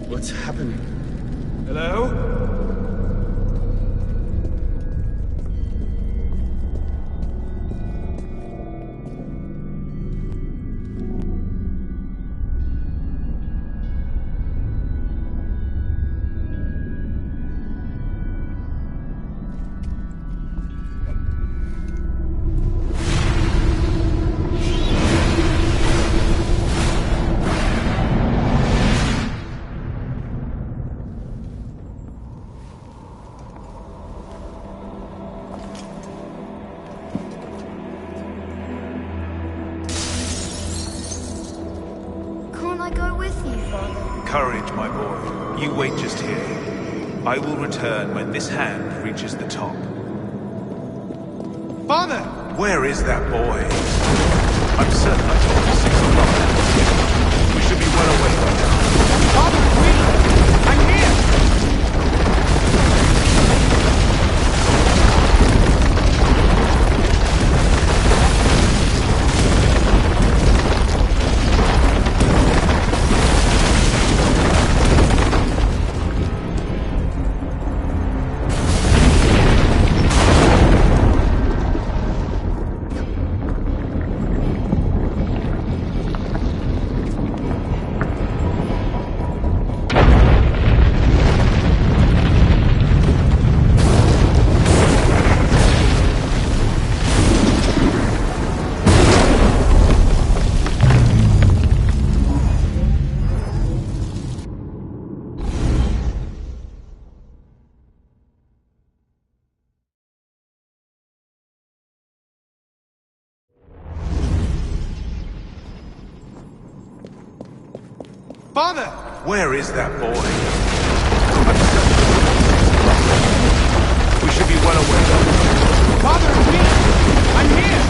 S14: What's happening? Hello?
S7: with you, Father.
S9: Courage, my boy. You wait just here. I will return when this hand reaches the top.
S14: Father!
S9: Where is that boy? I'm certain I told you 6 o'clock. We should be well away by now.
S14: Father, wait! I'm here! Father!
S9: Where is that boy? We should be well away.
S14: Father, it's me! I'm here!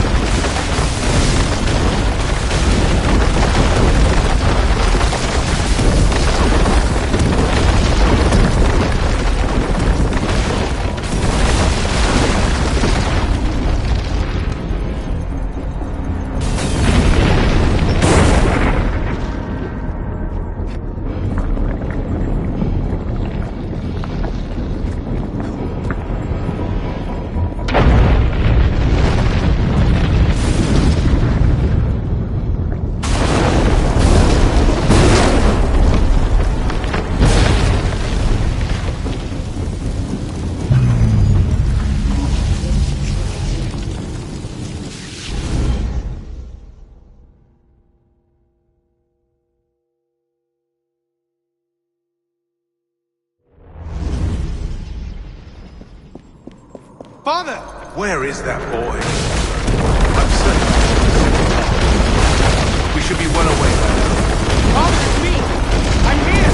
S14: Father!
S9: Where is that boy? I'm certain. We should be well away by now.
S14: Father, it's me! I'm here!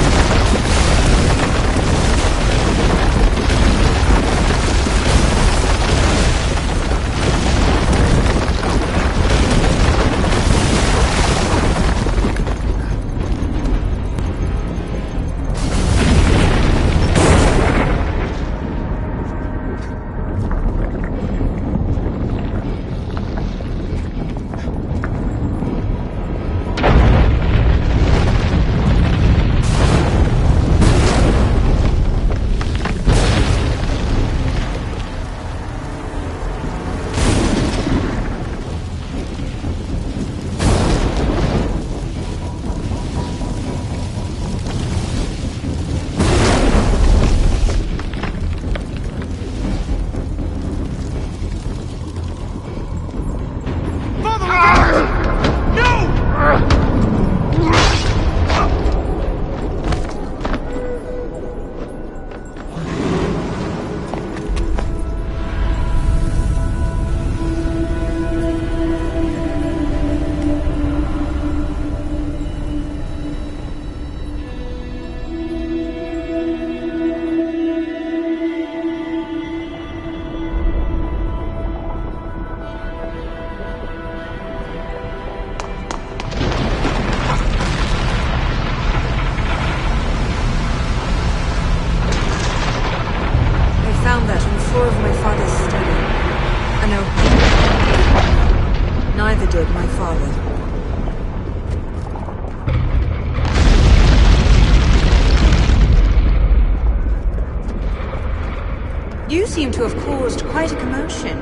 S22: You seem to have caused quite a commotion.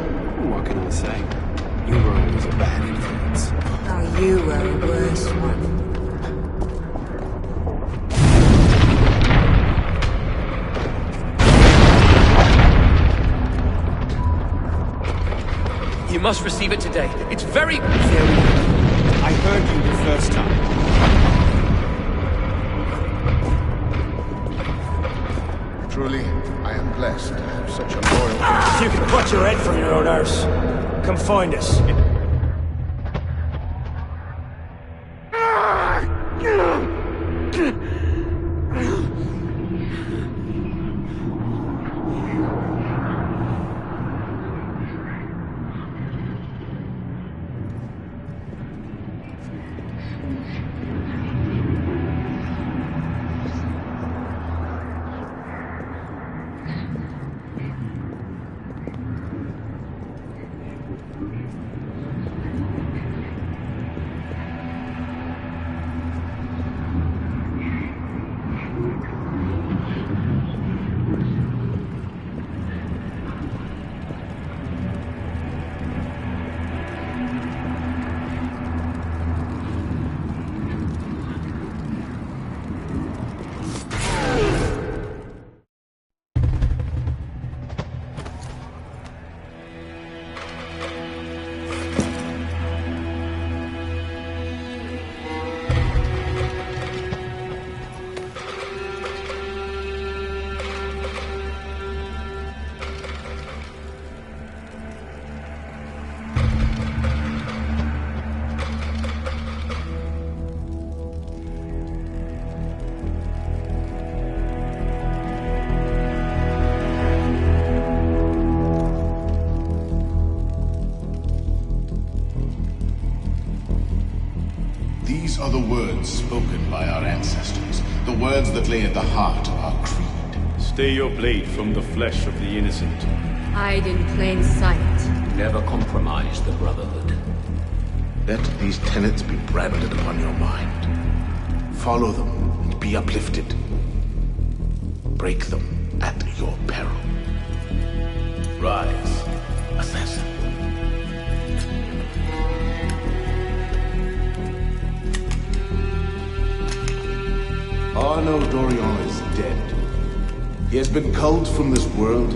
S8: What can I say? You were always a bad influence.
S22: Oh, you were a worse one.
S17: You must receive it today. It's very...
S8: I heard you the first time.
S13: Truly, I am blessed to have such a loyal...
S17: If you can pluck your head from your own arse, come find us.
S2: are the words spoken by our ancestors, the words that lay at the heart of our creed.
S3: Stay your blade from the flesh of the innocent.
S4: Hide in plain sight.
S7: Never compromise the Brotherhood.
S2: Let these tenets be branded upon your mind. Follow them and be uplifted. Break them at your peril. Rise, assassin. Arno Dorian is dead. He has been culled from this world,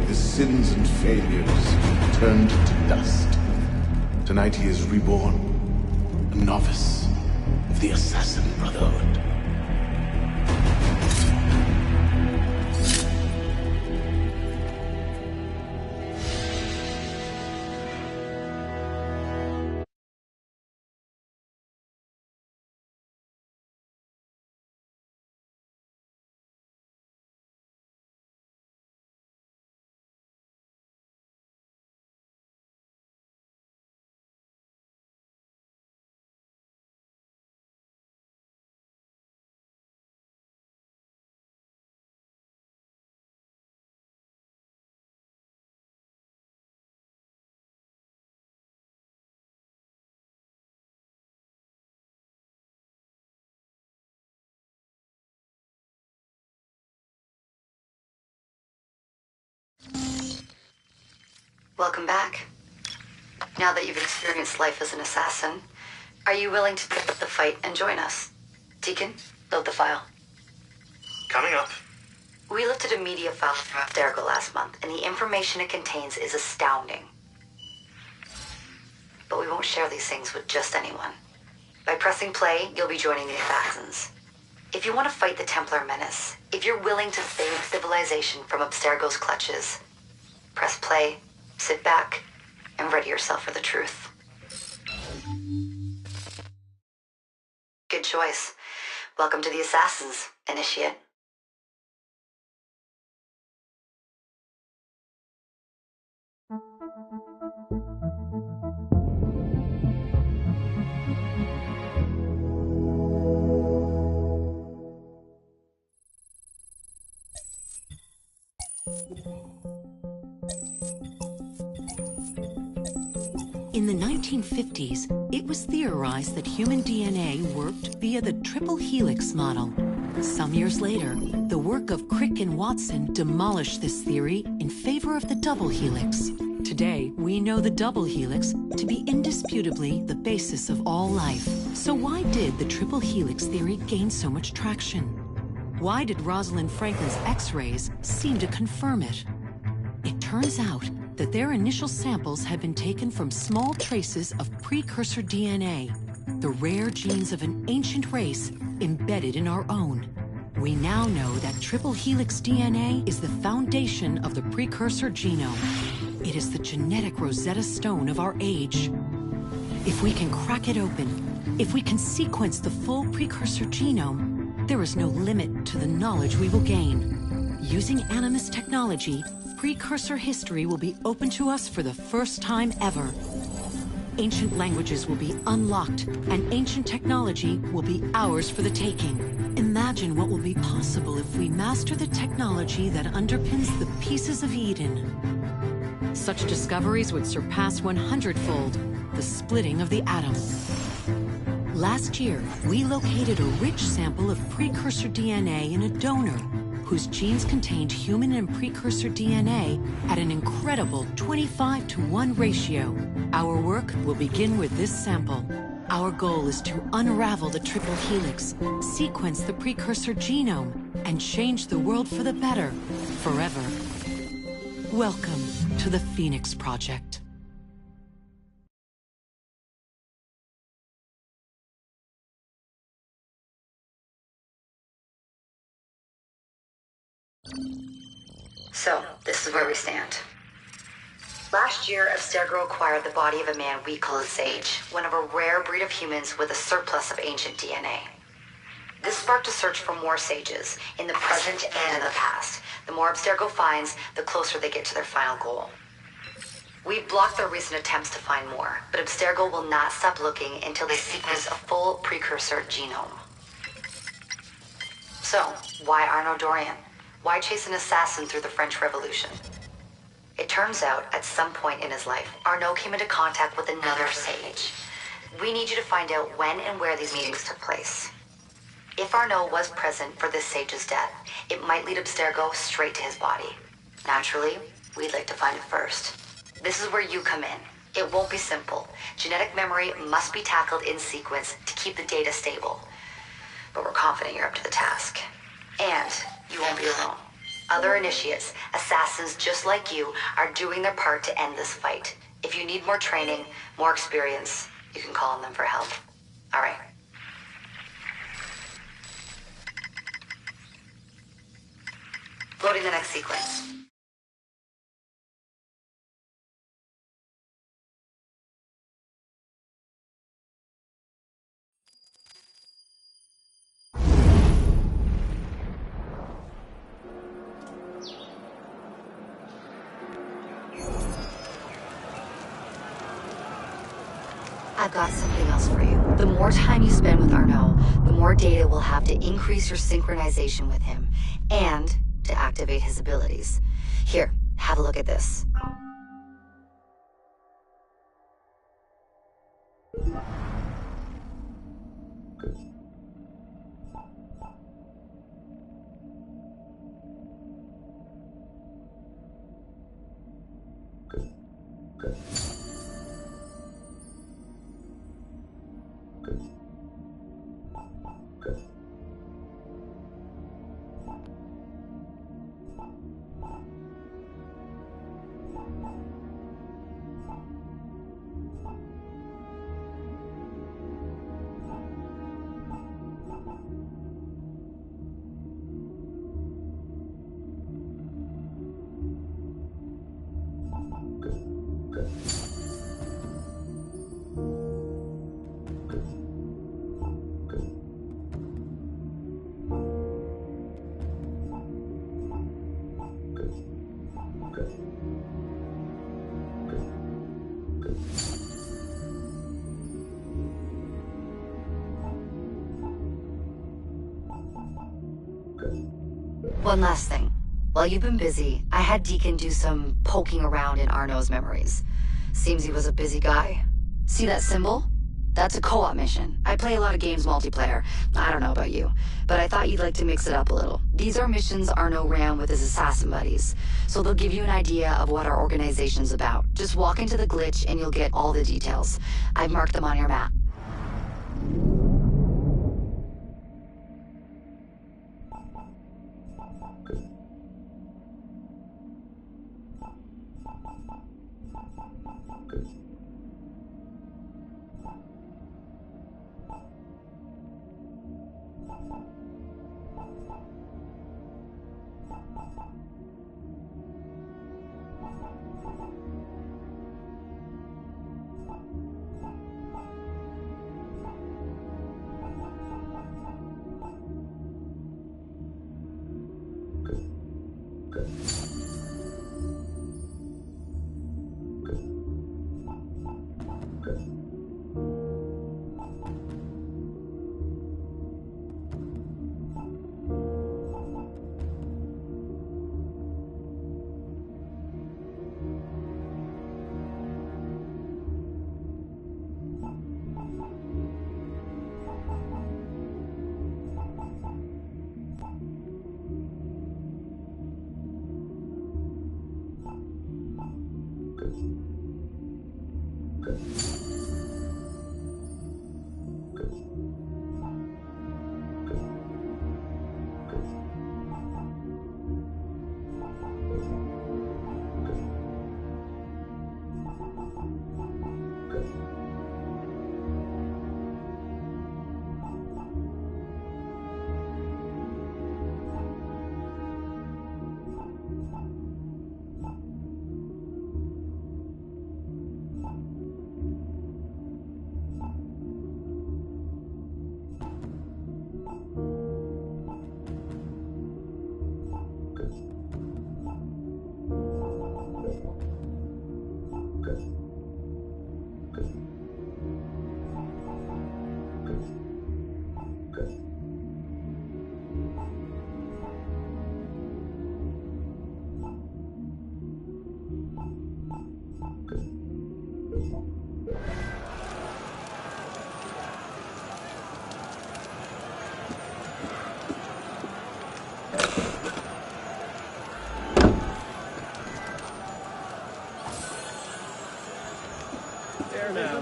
S2: his sins and failures turned to dust. Tonight he is reborn, a novice of the Assassin Brotherhood.
S11: Welcome back. Now that you've experienced life as an assassin, are you willing to pick up the fight and join us? Deacon, load the file.
S17: Coming up.
S11: We lifted a media file from Abstergo last month, and the information it contains is astounding. But we won't share these things with just anyone. By pressing play, you'll be joining the assassins. If you want to fight the Templar menace, if you're willing to save civilization from Abstergo's clutches, press play, sit back, and ready yourself for the truth. Good choice. Welcome to the Assassins, Initiate.
S18: In the 1950s, it was theorized that human DNA worked via the triple helix model. Some years later, the work of Crick and Watson demolished this theory in favor of the double helix. Today, we know the double helix to be indisputably the basis of all life. So why did the triple helix theory gain so much traction? Why did Rosalind Franklin's X-rays seem to confirm it? It turns out that their initial samples had been taken from small traces of precursor DNA, the rare genes of an ancient race embedded in our own. We now know that triple helix DNA is the foundation of the precursor genome. It is the genetic Rosetta Stone of our age. If we can crack it open, if we can sequence the full precursor genome, there is no limit to the knowledge we will gain. Using Animus technology, precursor history will be open to us for the first time ever. Ancient languages will be unlocked, and ancient technology will be ours for the taking. Imagine what will be possible if we master the technology that underpins the pieces of Eden. Such discoveries would surpass 100-fold the splitting of the atom. Last year, we located a rich sample of precursor DNA in a donor whose genes contained human and precursor DNA at an incredible 25-to-1 ratio. Our work will begin with this sample. Our goal is to unravel the triple helix, sequence the precursor genome, and change the world for the better, forever. Welcome to the Phoenix Project.
S11: So, this is where we stand. Last year, Abstergo acquired the body of a man we call a Sage, one of a rare breed of humans with a surplus of ancient DNA. This sparked a search for more Sages, in the present and in the past. The more Abstergo finds, the closer they get to their final goal. We've blocked their recent attempts to find more, but Abstergo will not stop looking until they sequence a full precursor genome. So, why Arnaud Dorian? Why chase an assassin through the French Revolution? It turns out, at some point in his life, Arnaud came into contact with another sage. We need you to find out when and where these meetings took place. If Arnaud was present for this sage's death, it might lead Abstergo straight to his body. Naturally, we'd like to find it first. This is where you come in. It won't be simple. Genetic memory must be tackled in sequence to keep the data stable. But we're confident you're up to the task. And you won't be alone. Other initiates, assassins just like you, are doing their part to end this fight. If you need more training, more experience, you can call on them for help. All right. Loading the next sequence. I've got something else for you. The more time you spend with Arnaud, the more data we'll have to increase your synchronization with him, and to activate his abilities. Here, have a look at this. One last thing. While you've been busy, I had Deacon do some poking around in Arnaud's memories. Seems he was a busy guy. See that symbol? That's a co-op mission. I play a lot of games multiplayer. I don't know about you, but I thought you'd like to mix it up a little. These are missions Arnaud ran with his assassin buddies, so they'll give you an idea of what our organization's about. Just walk into the glitch and you'll get all the details. I've marked them on your map.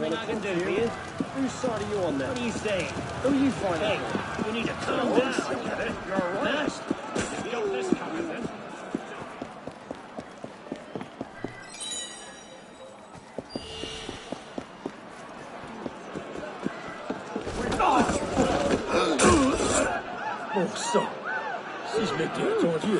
S17: I can do here. Whose side are you on now? What are you saying? Who are you fighting? Hey, you need to calm down. You're all right. If you got this coming, then.
S21: Bon sang, si je m'étais attendu.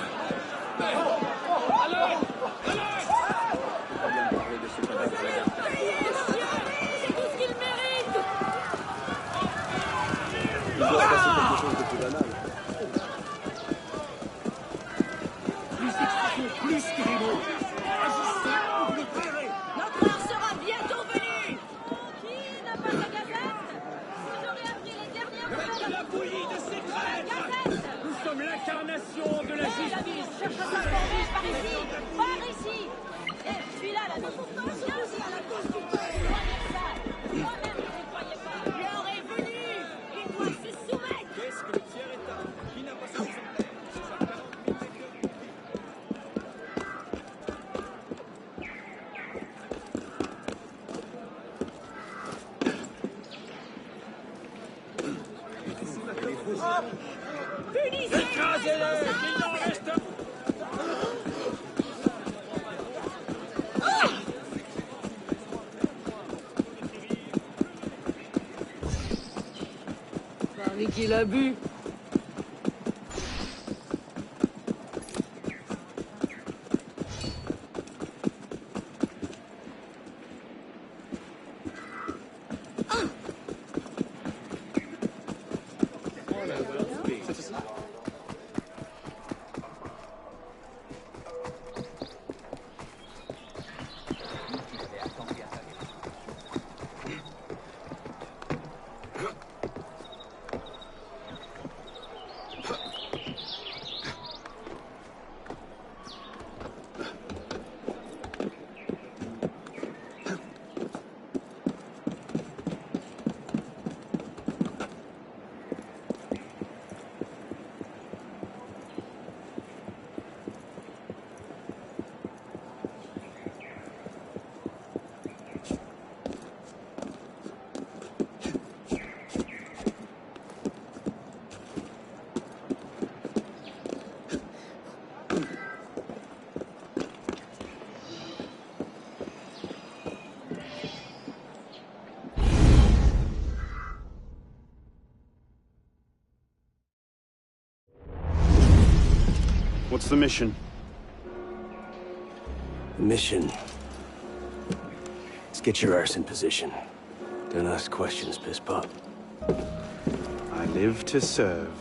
S15: Notre heure sera bientôt venue. Qui n'a pas sa gazette? Vous aurez appris les dernières nouvelles.
S21: La bouillie de ses crêpes. Nous sommes l'incarnation de la justice.
S15: Cherche sa forbiche par ici. Par ici. Et celui-là, là, viens aussi à la cause du peuple. Voyez ça. Moi-même, je ne croyais pas. L'heure est venue. Il doit se soumettre.
S21: Qu'est-ce que le tiers état? Qui n'a pas son
S15: Écrasez-le.
S21: Il n'en reste
S15: Paris qu'il a bu.
S14: What's the mission?
S6: Mission. Let's get your arse in position. Don't ask questions, piss pop.
S14: I live to serve.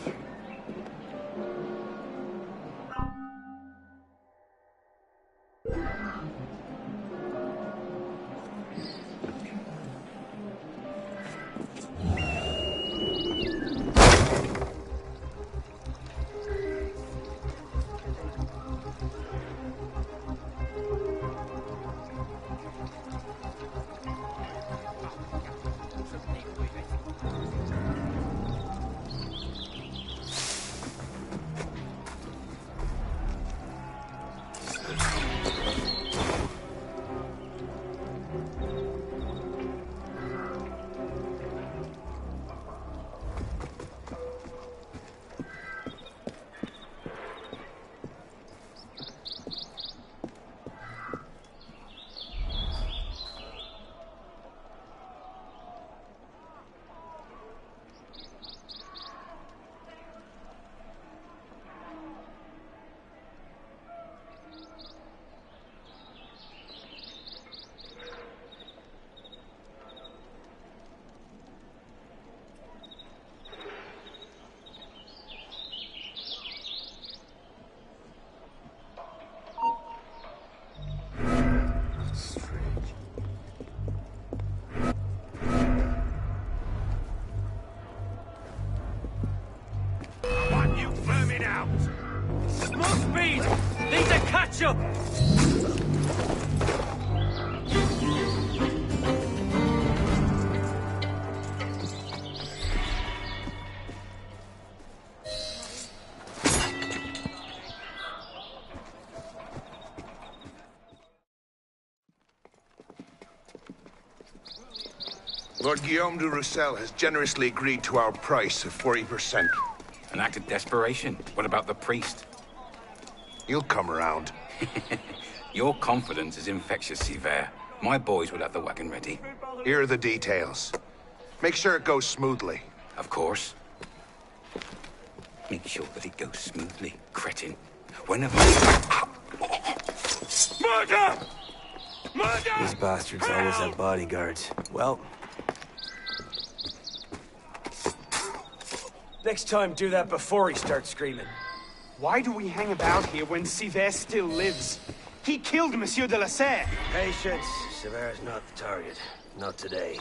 S21: Need to catch up!
S13: Lord Guillaume de Roussel has generously agreed to our price of 40%.
S8: An act of desperation. What about the priest?
S13: He'll come around.
S8: Your confidence is infectious, Sivert. My boys will have the wagon ready.
S13: Here are the details. Make sure it goes smoothly.
S8: Of course. Make sure that it goes smoothly, cretin. When have I...
S21: Murder! Murder!
S6: These bastards always have bodyguards. Well... next time, do that before he starts screaming.
S14: Why do we hang about here when Sivert still lives? He killed Monsieur de la Serre.
S6: Patience. Sever's not the target. Not today.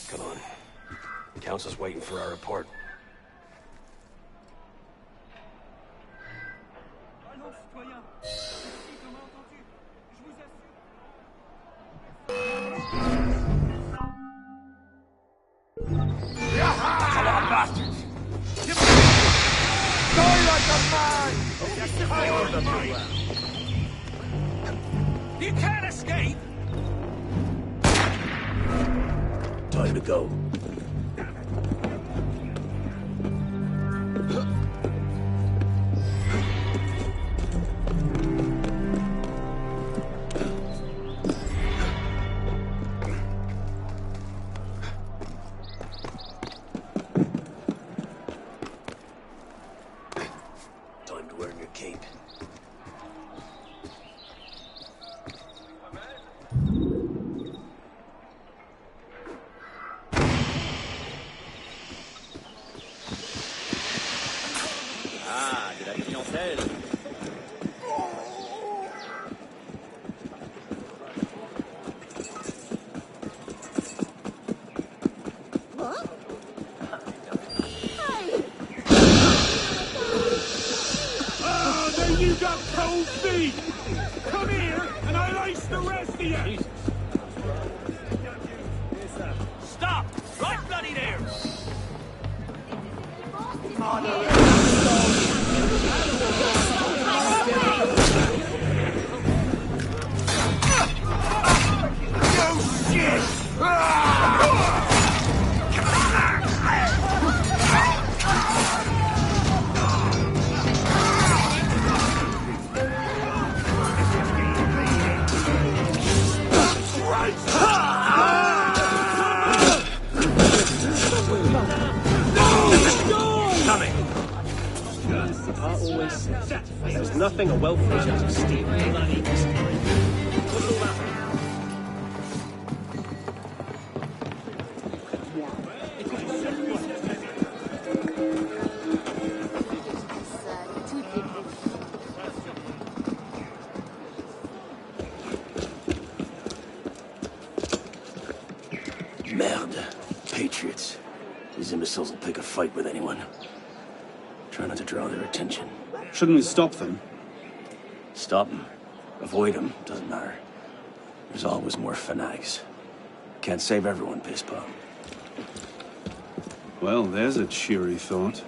S6: Come on. Council's waiting for our report.
S21: Come on, bastards! Die like a man! You can't escape!
S6: Time to go. Time to earn your cape.
S17: Ah, de la clientèle.
S21: Ah, then you got cold feet! Come here, and I'll ice the rest of you! Stop! Right bloody there! Oh, shit!
S17: Papa always said, there's nothing a wealthy man to steal. Bloody time. What's all that?
S6: Merde. Patriots. These imbeciles will pick a fight with anyone. Try not to draw their attention.
S14: Shouldn't we stop them?
S6: Stop them. Avoid them. Doesn't matter. There's always more fanatics. Can't save everyone, Pisspot.
S14: Well, there's a cheery thought.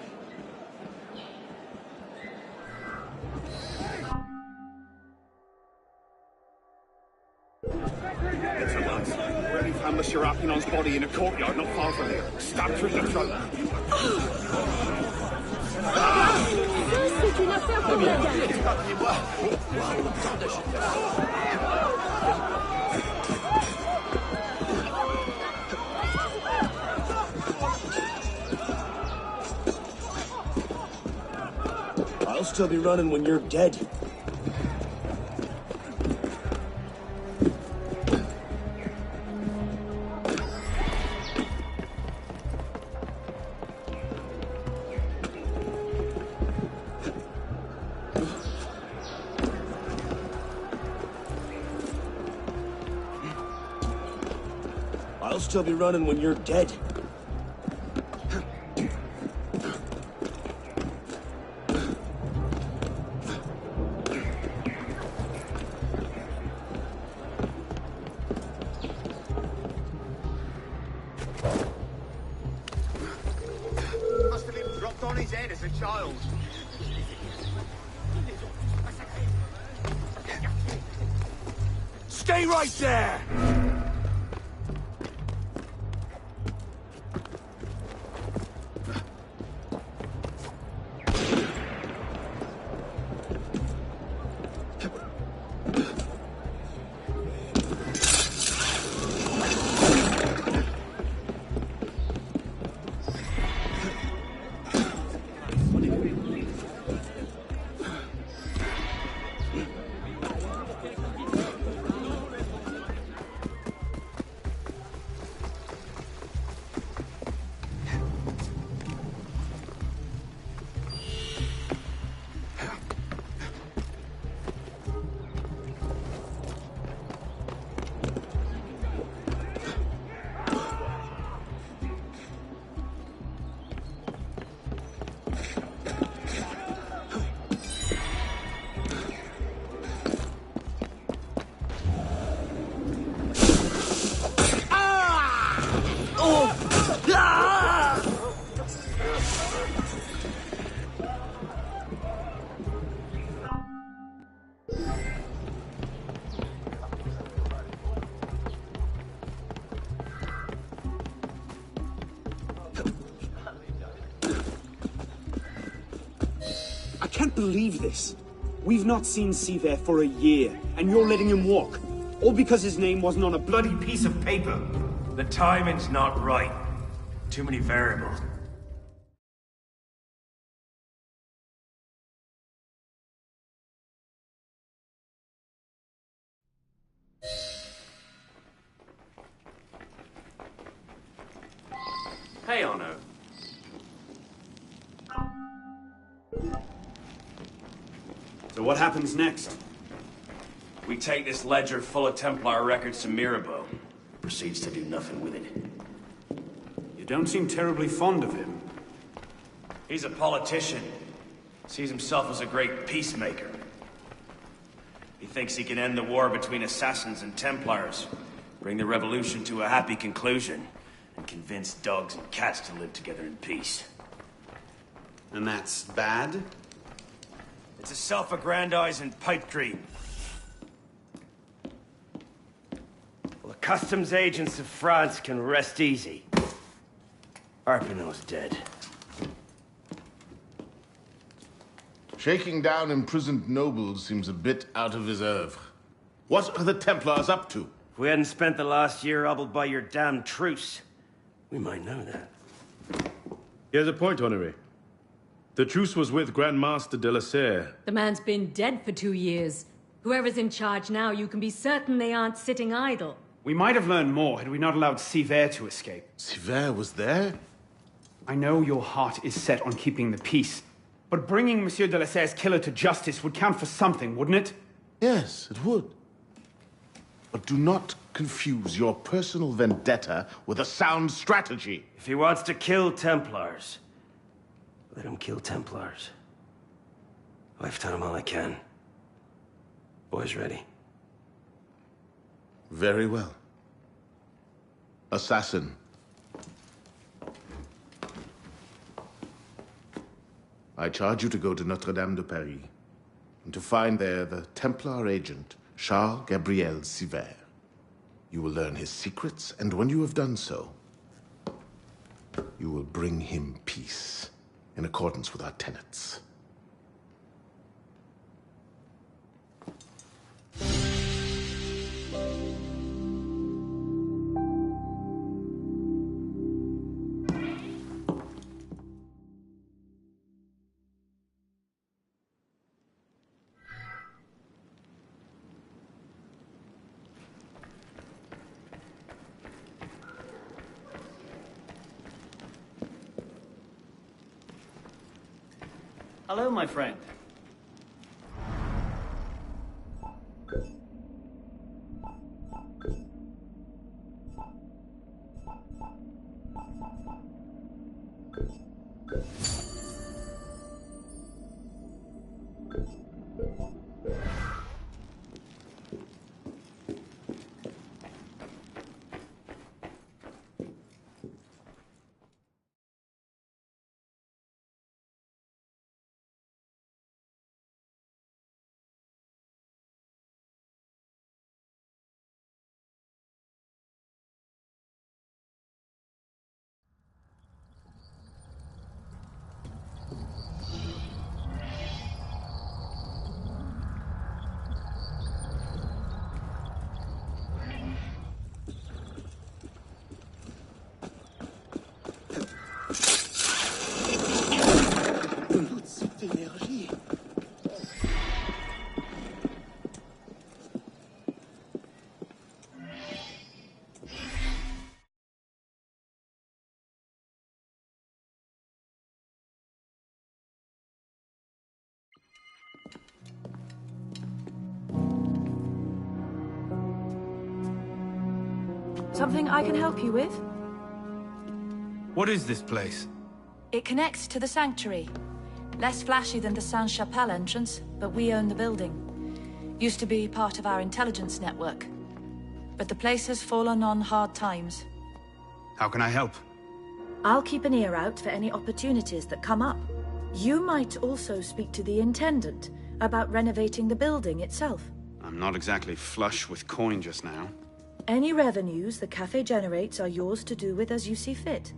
S19: It's a lance. Ready found Monsieur Arpinon's body in a courtyard not far from here. Stabbed through the throat.
S15: C'est une affaire pour la gare.
S6: I'll still be running when you're dead. I'll still be running when you're dead.
S9: child.
S5: Stay right there!
S19: I can't believe this. We've not seen Seaver for a year, and you're letting him walk. All because his name wasn't on a bloody piece of paper.
S6: The timing's not right. Too many variables.
S10: Hey, Ono.
S14: So what happens next?
S6: We take this ledger full of Templar records to Mirabeau. Proceeds to do nothing with it.
S14: You don't seem terribly fond of him.
S6: He's a politician. Sees himself as a great peacemaker. He thinks he can end the war between assassins and Templars, bring the revolution to a happy conclusion, and convince dogs and cats to live together in peace.
S14: And that's bad?
S6: It's a self-aggrandizing pipe dream. Well, the customs agents of France can rest easy. Arpinot's dead.
S2: Shaking down imprisoned nobles seems a bit out of his oeuvre. What are the Templars up to?
S6: If we hadn't spent the last year hobbled by your damn truce, we might know that.
S3: Here's a point, Honoré. The truce was with Grand Master de la Serre.
S4: The man's been dead for 2 years. Whoever's in charge now, you can be certain they aren't sitting idle.
S14: We might have learned more had we not allowed Seaver to escape.
S2: Seaver was there?
S14: I know your heart is set on keeping the peace, but bringing Monsieur de la Serre's killer to justice would count for something, wouldn't it?
S2: Yes, it would. But do not confuse your personal vendetta with a sound strategy.
S6: If he wants to kill Templars, let him kill Templars. I've done all I can. Boys ready?
S2: Very well. Assassin. I charge you to go to Notre-Dame de Paris and to find there the Templar agent, Charles Gabriel Seaver. You will learn his secrets, and when you have done so, you will bring him peace in accordance with our tenets.
S17: Hello, my friend.
S10: Something I can help you with?
S14: What is this place?
S10: It connects to the sanctuary. Less flashy than the Sainte-Chapelle entrance, but we own the building. Used to be part of our intelligence network. But the place has fallen on hard times.
S14: How can I help?
S10: I'll keep an ear out for any opportunities that come up. You might also speak to the Intendant about renovating the building itself.
S14: I'm not exactly flush with coin just now.
S10: Any revenues the cafe generates are yours to do with as you see fit.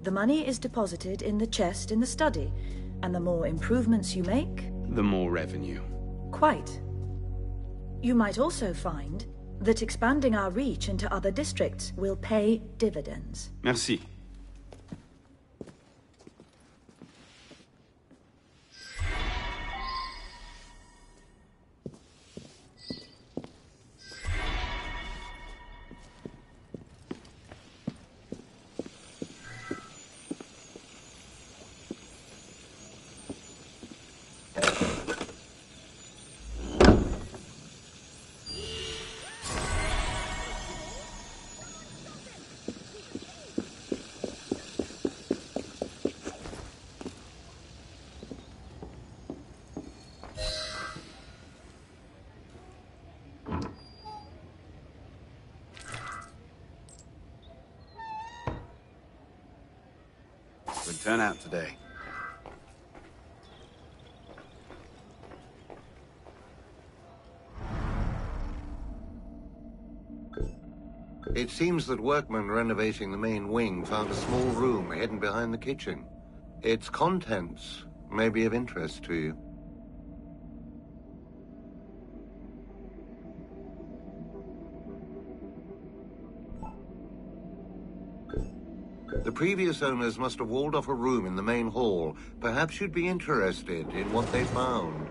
S10: The money is deposited in the chest in the study, and the more improvements you make...
S14: the more revenue.
S10: Quite. You might also find that expanding our reach into other districts will pay dividends.
S14: Merci. Good turnout today.
S16: It seems that workmen renovating the main wing found a small room hidden behind the kitchen. Its contents may be of interest to you. The previous owners must have walled off a room in the main hall. Perhaps you'd be interested in what they found.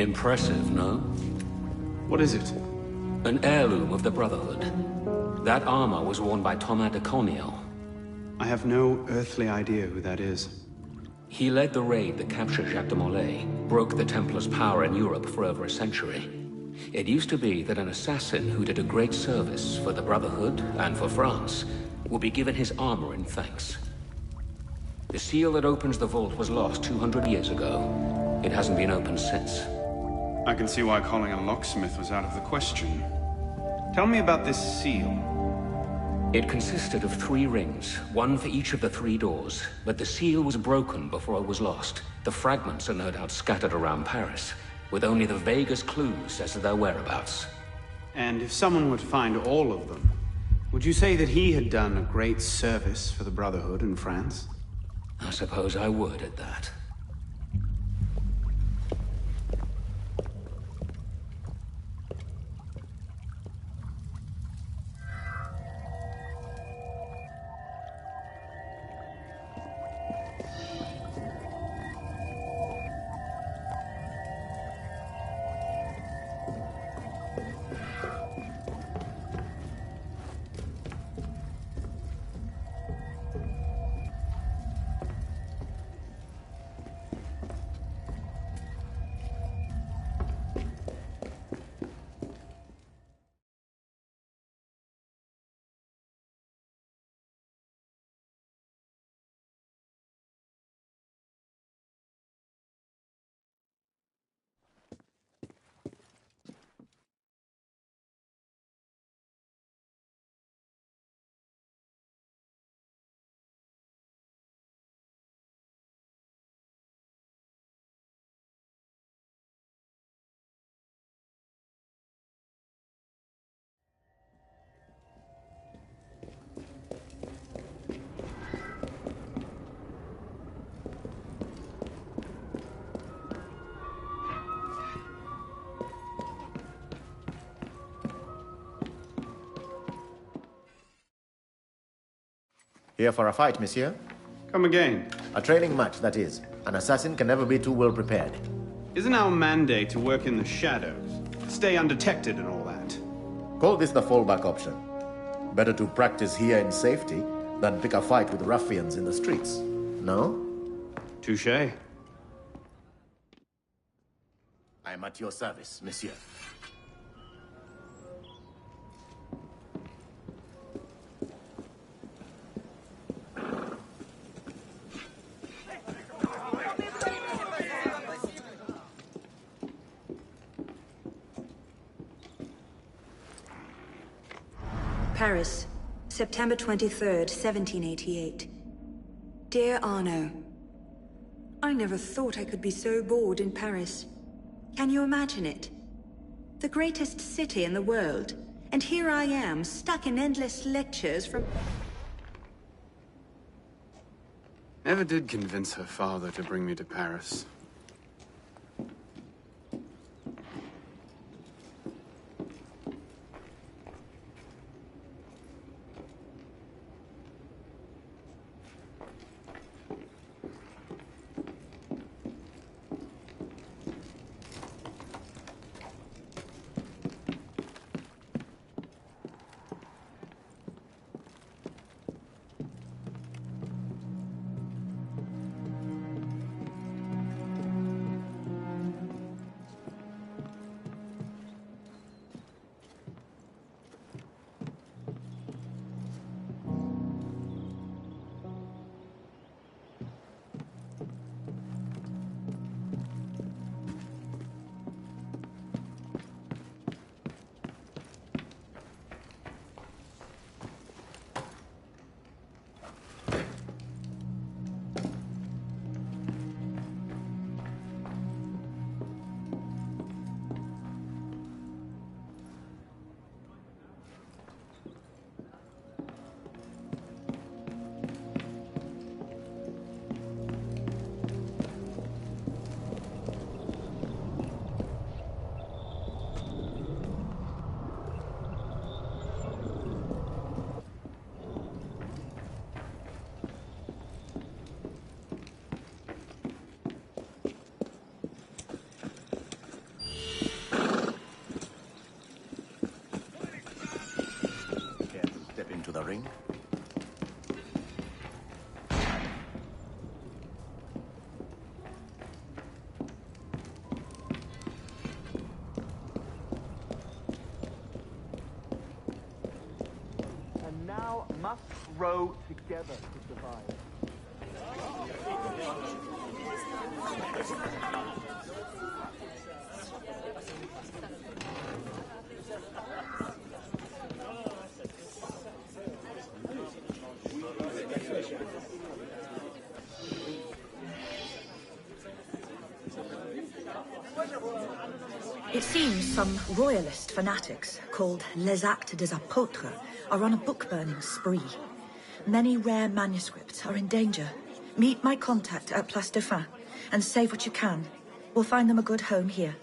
S7: Impressive, no?
S14: What is it?
S7: An heirloom of the Brotherhood. That armor was worn by Thomas de Corniel.
S14: I have no earthly idea who that is.
S7: He led the raid that captured Jacques de Molay, broke the Templars' power in Europe for over a century. It used to be that an assassin who did a great service for the Brotherhood and for France would be given his armor in thanks. The seal that opens the vault was lost 200 years ago. It hasn't been opened since.
S14: I can see why calling a locksmith was out of the question. Tell me about this seal.
S7: It consisted of 3 rings, one for each of the 3 doors, but the seal was broken before it was lost. The fragments are no doubt scattered around Paris, with only the vaguest clues as to their whereabouts.
S14: And if someone would find all of them, would you say that he had done a great service for the Brotherhood in France?
S7: I suppose I would at that.
S1: Here for a fight, monsieur?
S14: Come again.
S1: A training match, that is. An assassin can never be too well prepared.
S14: Isn't our mandate to work in the shadows? Stay undetected and all that?
S1: Call this the fallback option. Better to practice here in safety than pick a fight with ruffians in the streets. No?
S14: Touché.
S1: I am at your service, monsieur.
S22: Paris, September 23rd, 1788. Dear Arno, I never thought I could be so bored in Paris. Can you imagine it? The greatest city in the world, and here I am, stuck in endless lectures from...
S14: Never did convince her father to bring me to Paris.
S12: must grow together to survive.
S20: It seems some royalist fanatics, called Les Actes des Apôtres, are on a book-burning spree. Many rare manuscripts are in danger. Meet my contact at Place Dauphine, and save what you can. We'll find them a good home here.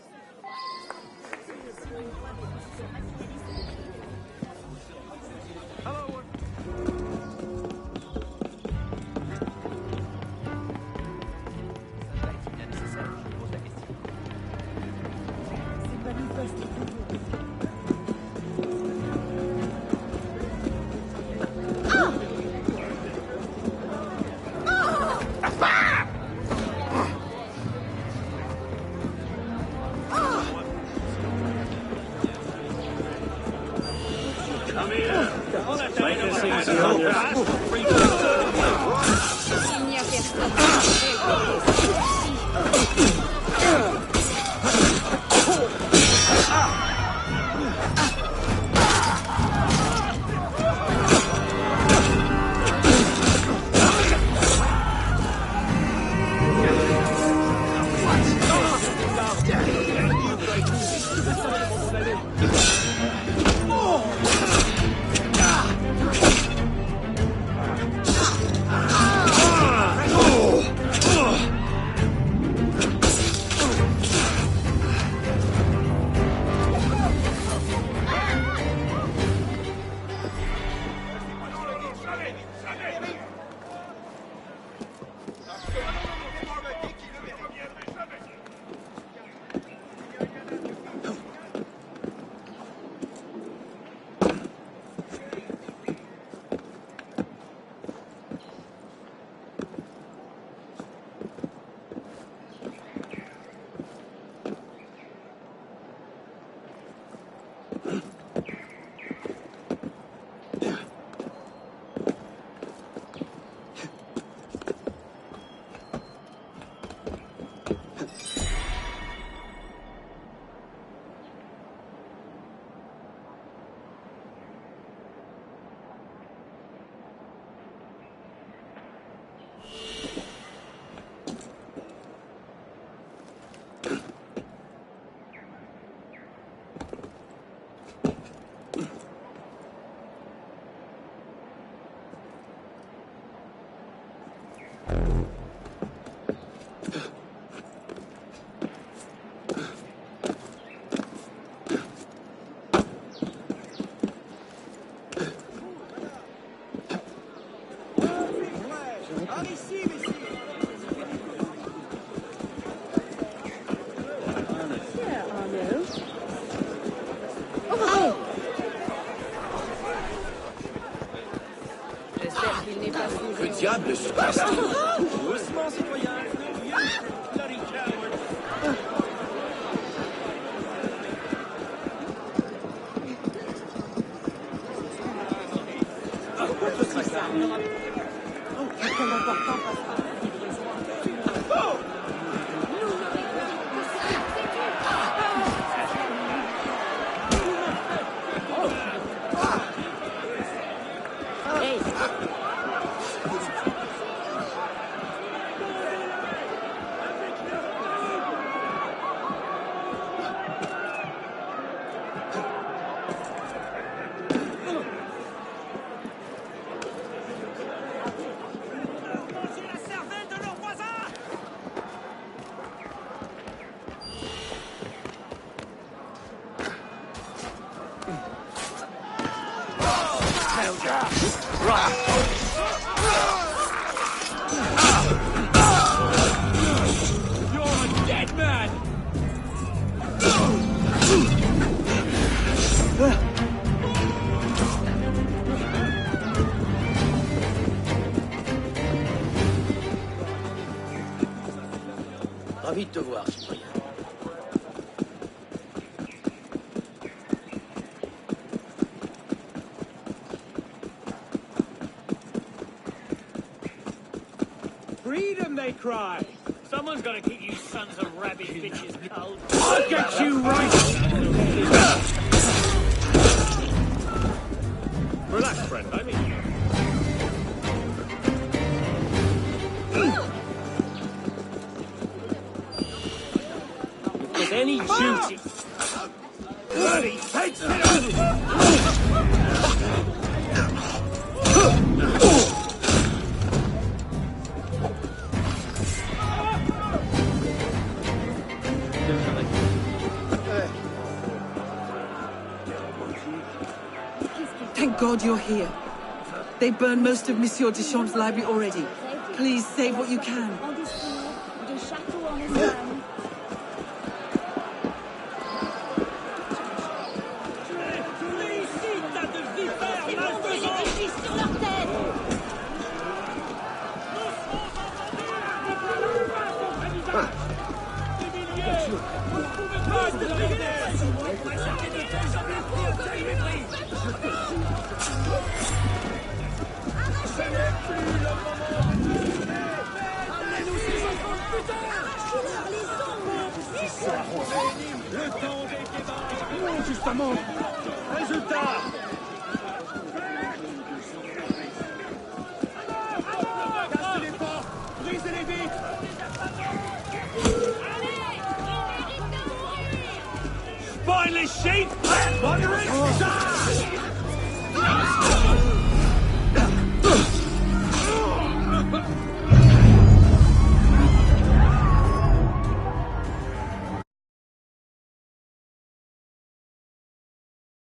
S23: Que diable se passe-t-il?
S17: Doucement, citoyen. Bloody coward.
S15: Quel important passera.
S17: Ravi de te voir, citoyen. cry. Someone's got to keep you sons of rabid bitches cold.
S19: I'll get you right!
S17: Relax, friend. I mean... If there's any duty...
S21: Bloody takes it
S11: Thank God you're here. They burned most of Monsieur Deschamps' library already. Please save what you can.
S21: Justement. Résultat. Cassez les portes, brisez les vitres.
S17: Spineless sheep! Murderers!